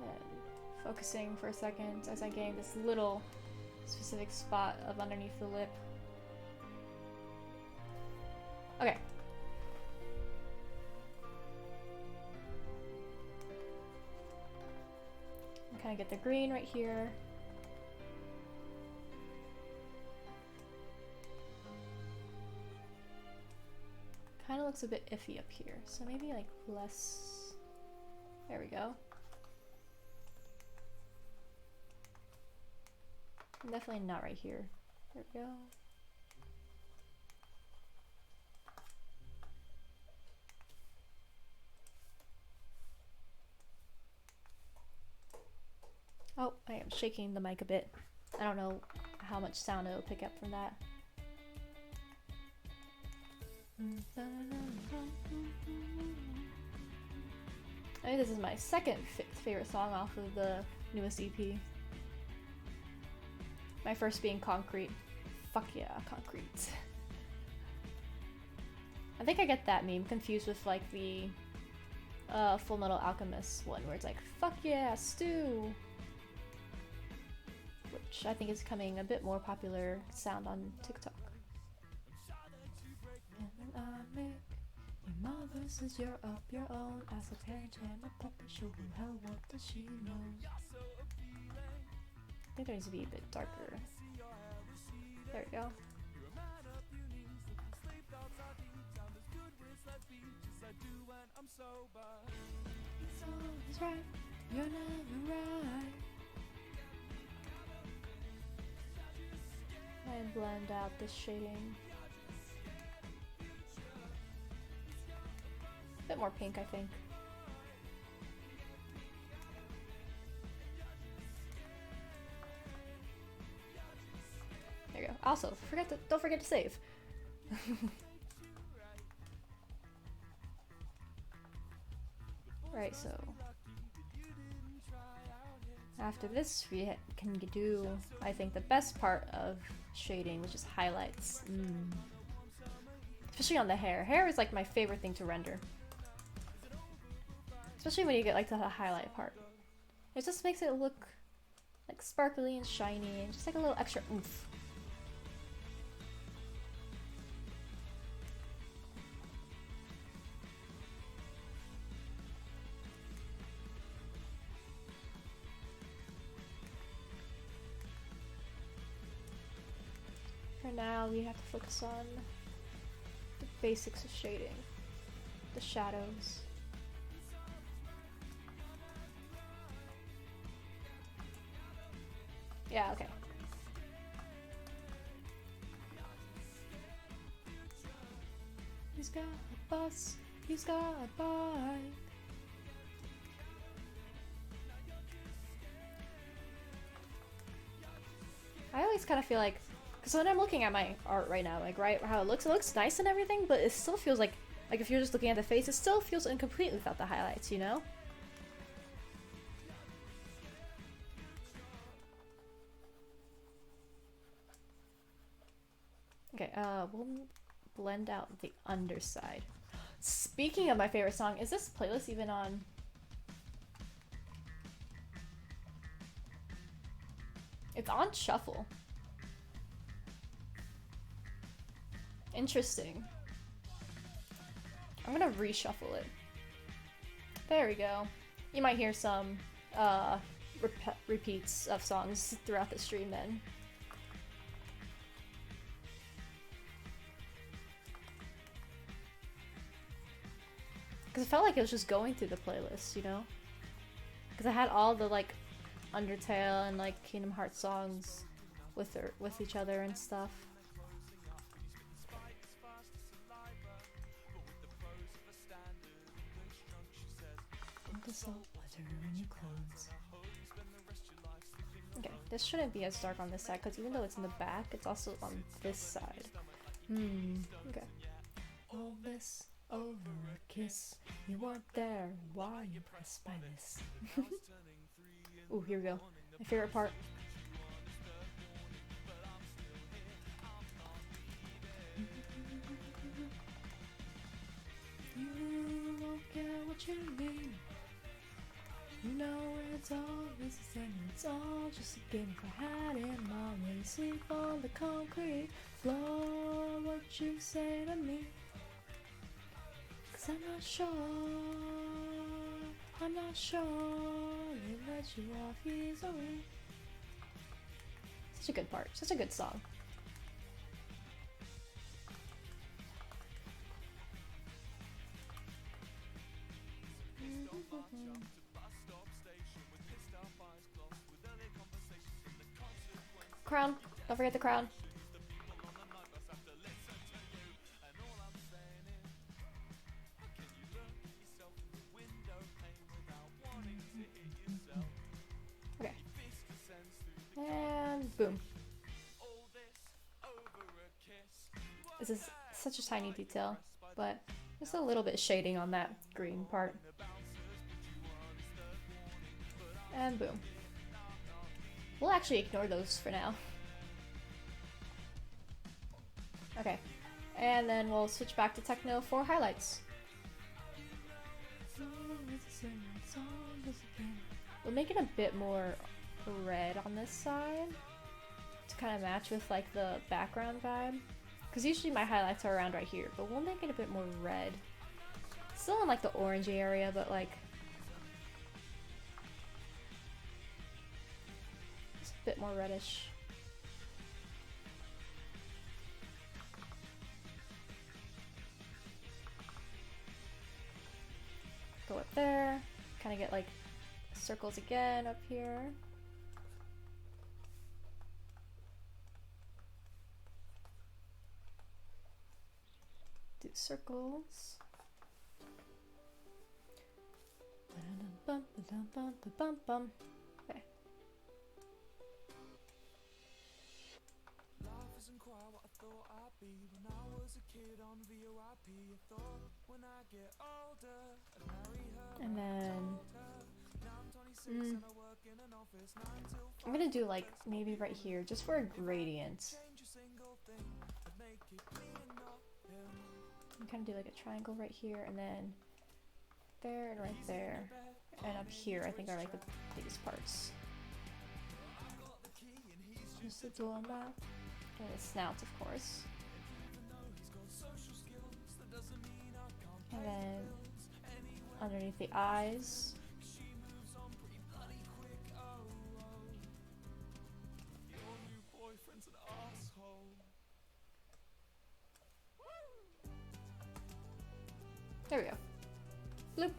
And focusing for a second as I gain this little specific spot of underneath the lip. Okay. Kind of get the green right here. Kind of looks a bit iffy up here, so maybe like less. There we go. Definitely not right here. There we go. Oh, I am shaking the mic a bit. I don't know how much sound it will pick up from that. I think this is my second favorite song off of the newest EP. My first being Concrete. Fuck yeah, Concrete. I think I get that meme confused with like the Full Metal Alchemist one where it's like, fuck yeah, stew. which I think is becoming a bit more popular sound on TikTok. And then I make your mother says you're up your own as a parent and a puppet show. Who hell what does she know? I think there needs to be a bit darker. There we go. It's always right, you're never right. And blend out this shading. A bit more pink, I think. There you go. Also, don't forget to save. Right, so after this we can do, I think, the best part of shading, which is highlights. Especially on the hair. Hair is like my favorite thing to render. Especially when you get like to the highlight part. It just makes it look like sparkly and shiny and just like a little extra oomph. For now, we have to focus on the basics of shading, the shadows. Yeah, okay. He's got a bus, he's got a bike. I always kind of feel like, because when I'm looking at my art right now, like right how it looks nice and everything, but it still feels like if you're just looking at the face, it still feels incomplete without the highlights, you know? Okay, we'll blend out the underside. Speaking of my favorite song, is this playlist even on? It's on shuffle. Interesting. I'm gonna reshuffle it. There we go. You might hear some repeats of songs throughout the stream then. Because it felt like it was just going through the playlist, you know? Because I had all the like Undertale and like Kingdom Hearts songs with each other and stuff. Okay, this shouldn't be as dark on this side because even though it's in the back, it's also on this side. Okay. All this over a kiss. You weren't there. Why are you impressed by this? Ooh, here we go. My favorite part. You won't get what you need. You know it's always the same. It's all just a game for hiding my way. Sleep on the concrete floor. What you say to me? I'm not sure they let you off easily. Such a good part, such a good song. Crown, don't forget the crown. And boom. This is such a tiny detail, but just a little bit shading on that green part. And boom. We'll actually ignore those for now. Okay. And then we'll switch back to techno for highlights. We'll make it a bit more red on this side. to kind of match with like the background vibe. Because usually my highlights are around right here, but we'll make it a bit more red. Still in like the orangey area, but like it's a bit more reddish. Go up there, kind of get like circles again up here. Do circles. Okay. Life isn't quite what I thought I'd be when I was a kid on VOIP. I thought when I get older I'd marry her. And then Now I'm 26 and I work in an office 9 till 5. I'm gonna do like maybe right here just for a gradient. Change a single thing and make it me and not him. I'm gonna do like a triangle right here, and then there and right there, and up here I think are like the biggest parts. Just the doorknob and the snout, of course. And then underneath the eyes. There we go. Bloop.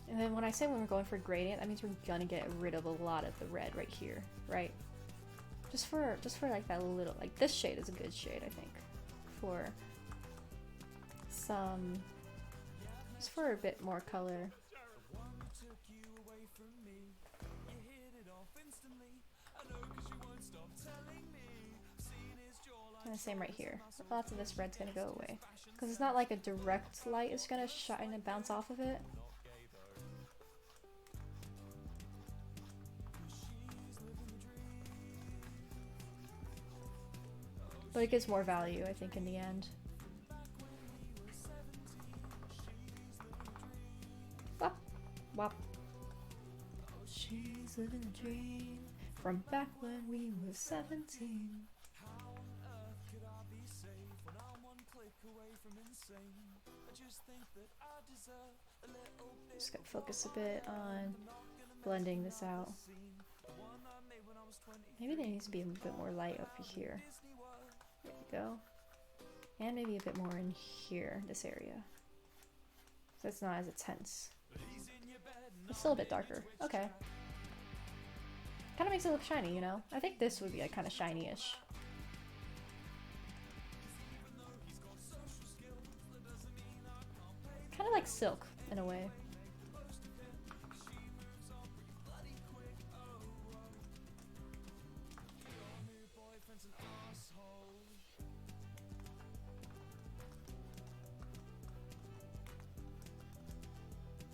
And then when I say when we're going for gradient, that means we're gonna get rid of a lot of the red right here, right? Just for like that little, like this shade is a good shade, I think, for some, just for a bit more color. And the same right here. Lots of this red's gonna go away. Because it's not like a direct light, it's gonna shine and bounce off of it. But it gives more value, I think, in the end. Wop, wop. She's living a dream from back when we were 17. Just gotta focus a bit on blending this out. Maybe there needs to be a bit more light over here. There we go. And maybe a bit more in here, this area. So it's not as intense. It's still a bit darker. Okay. Kind of makes it look shiny, you know? I think this would be like kind of shiny-ish. Kind of like silk, in a way.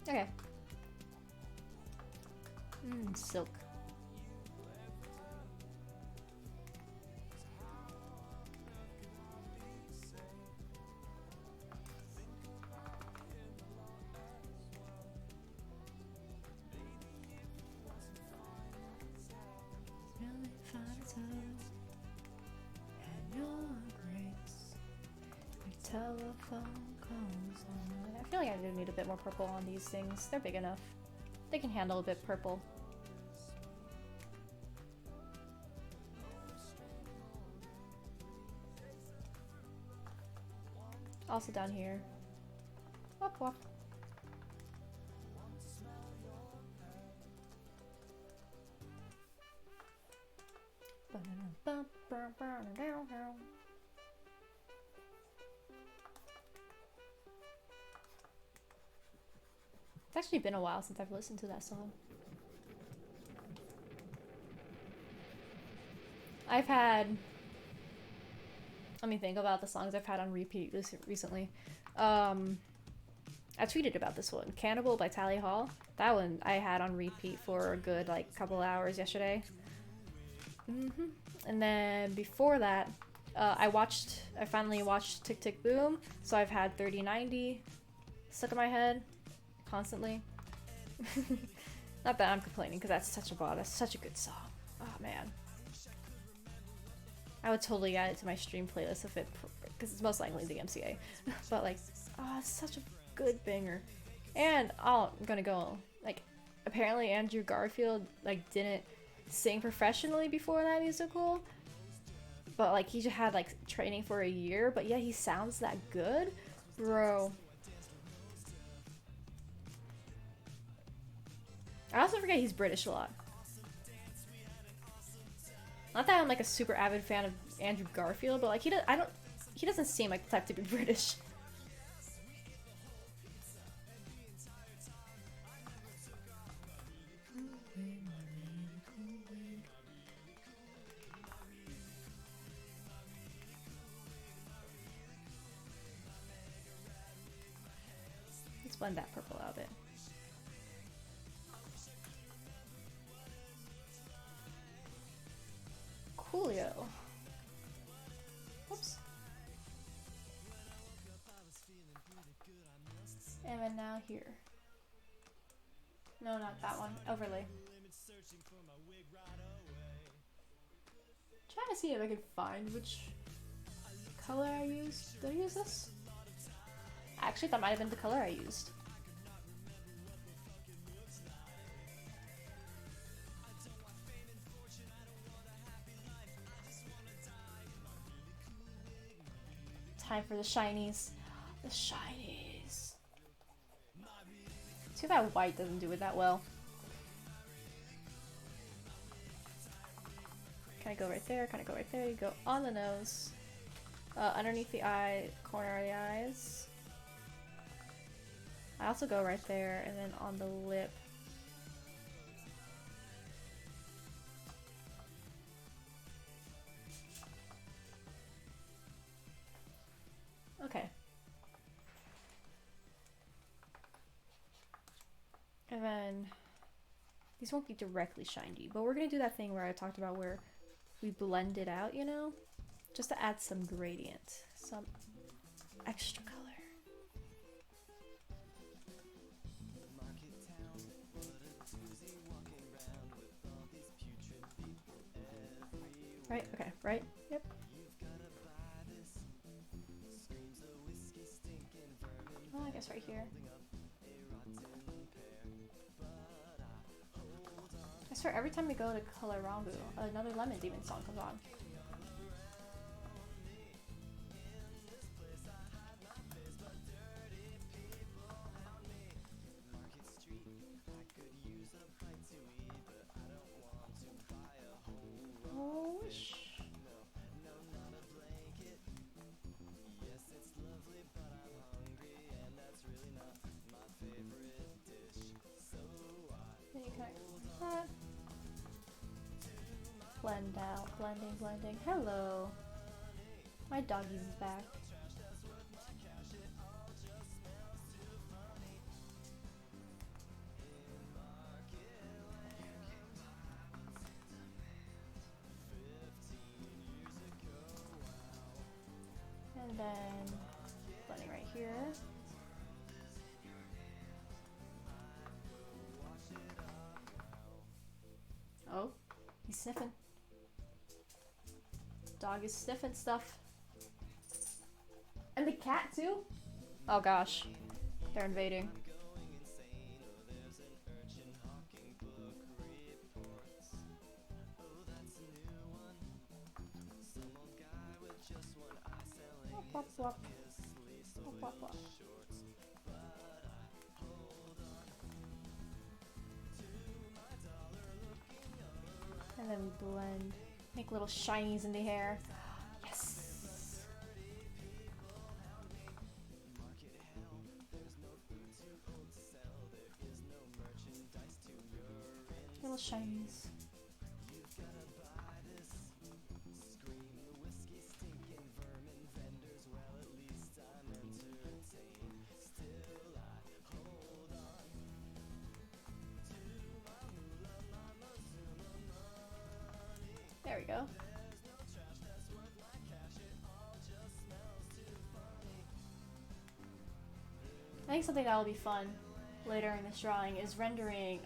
Okay. Silk. Telephone calls on. I feel like I do need a bit more purple on these things. They're big enough. They can handle a bit purple. Also down here. Wop wop. It's actually been a while since I've listened to that song. I've had... Let me think about the songs I've had on repeat recently. I tweeted about this one, Cannibal by Tally Hall. That one I had on repeat for a good like couple hours yesterday. And then before that, I finally watched Tick Tick Boom, so I've had 3090 stuck in my head constantly. Not that I'm complaining, because that's such a good song. Oh man. I would totally add it to my stream playlist if it, because it's most likely the MCA. But like, oh, it's such a good banger. And oh, I'm gonna go, like, apparently Andrew Garfield like didn't sing professionally before that musical, but like he just had like training for a year, but yeah, he sounds that good, bro. I also forget he's British a lot. Not that I'm like a super avid fan of Andrew Garfield, but like he doesn't seem like the type to be British. Let's blend that purple out a bit. Coolio. Whoops. And then now here. No, not that one. Overlay. Trying to see if I can find which color I used. Did I use this? Actually, that might have been the color I used. Time for the shinies. The shinies. See, that white doesn't do it that well. Kind of go right there, kind of go right there. You go on the nose. Underneath the eye, corner of the eyes. I also go right there, and then on the lip. Okay. And then these won't be directly shiny, but we're gonna do that thing where I talked about where we blend it out, you know? Just to add some gradient, some extra color. Right, okay, right? Yep. Well, I guess right here. I swear, every time we go to color Ranboo, another Lemon Demon song comes on. Oh, shh. Then you kind of that. Blend out, blending, blending. Hello. My doggies is back. And then blending right here. Oh, he's sniffing. Dog is sniffing stuff. And the cat too? Oh gosh. They're invading. Wop, wop. Wop, wop, wop. And then we blend. Make little shinies in the hair. Yes! Little shinies. There we go. I think something that will be fun later in this drawing is rendering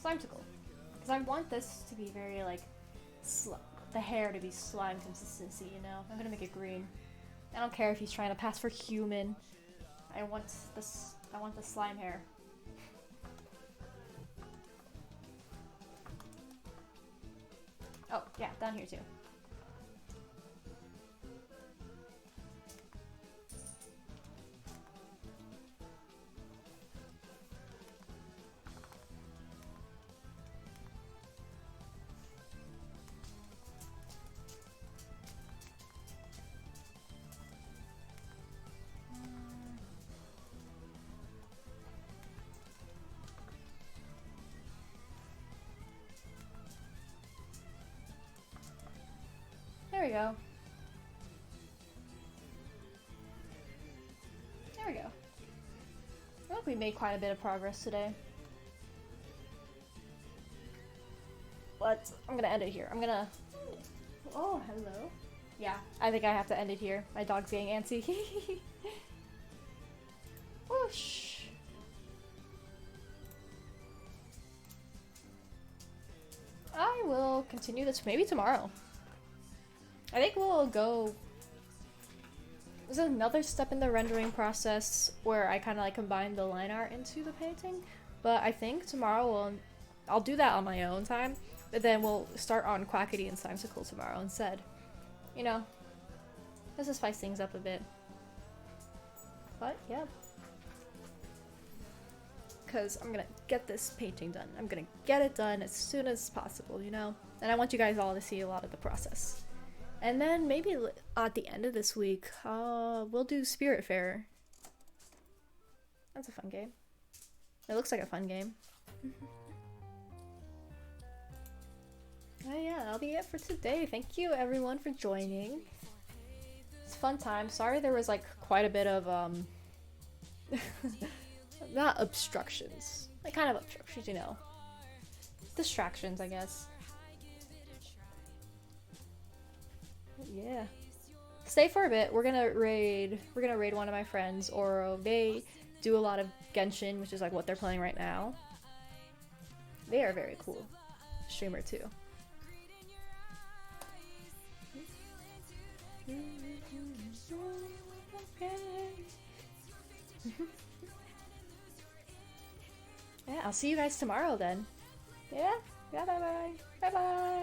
Slimecicle. Because I want this to be very like the hair to be slime consistency, you know? I'm gonna make it green. I don't care if he's trying to pass for human. I want the slime hair. Oh, yeah, down here too. There we go. There we go. I think we made quite a bit of progress today. But I'm gonna end it here. I'm gonna... Oh, hello. Yeah, I think I have to end it here. My dog's getting antsy. Whoosh. I will continue this maybe tomorrow. I think we'll go... There's another step in the rendering process where I kind of like combine the line art into the painting, but I think tomorrow I'll do that on my own time, but then we'll start on Quackity and Simesicle tomorrow instead. You know, let's just spice things up a bit. But yeah, because I'm gonna get this painting done. I'm gonna get it done as soon as possible, you know, and I want you guys all to see a lot of the process. And then maybe at the end of this week, we'll do Spirit Fair. That's a fun game. It looks like a fun game. Oh yeah, that'll be it for today. Thank you everyone for joining. It's a fun time. Sorry there was like quite a bit of, not obstructions. Like kind of obstructions, you know. Distractions, I guess. Yeah. Stay for a bit. We're gonna raid one of my friends, Oro. They do a lot of Genshin, which is like what they're playing right now. They are very cool. Streamer too. Yeah, I'll see you guys tomorrow then. Yeah? Yeah, bye bye. Bye bye.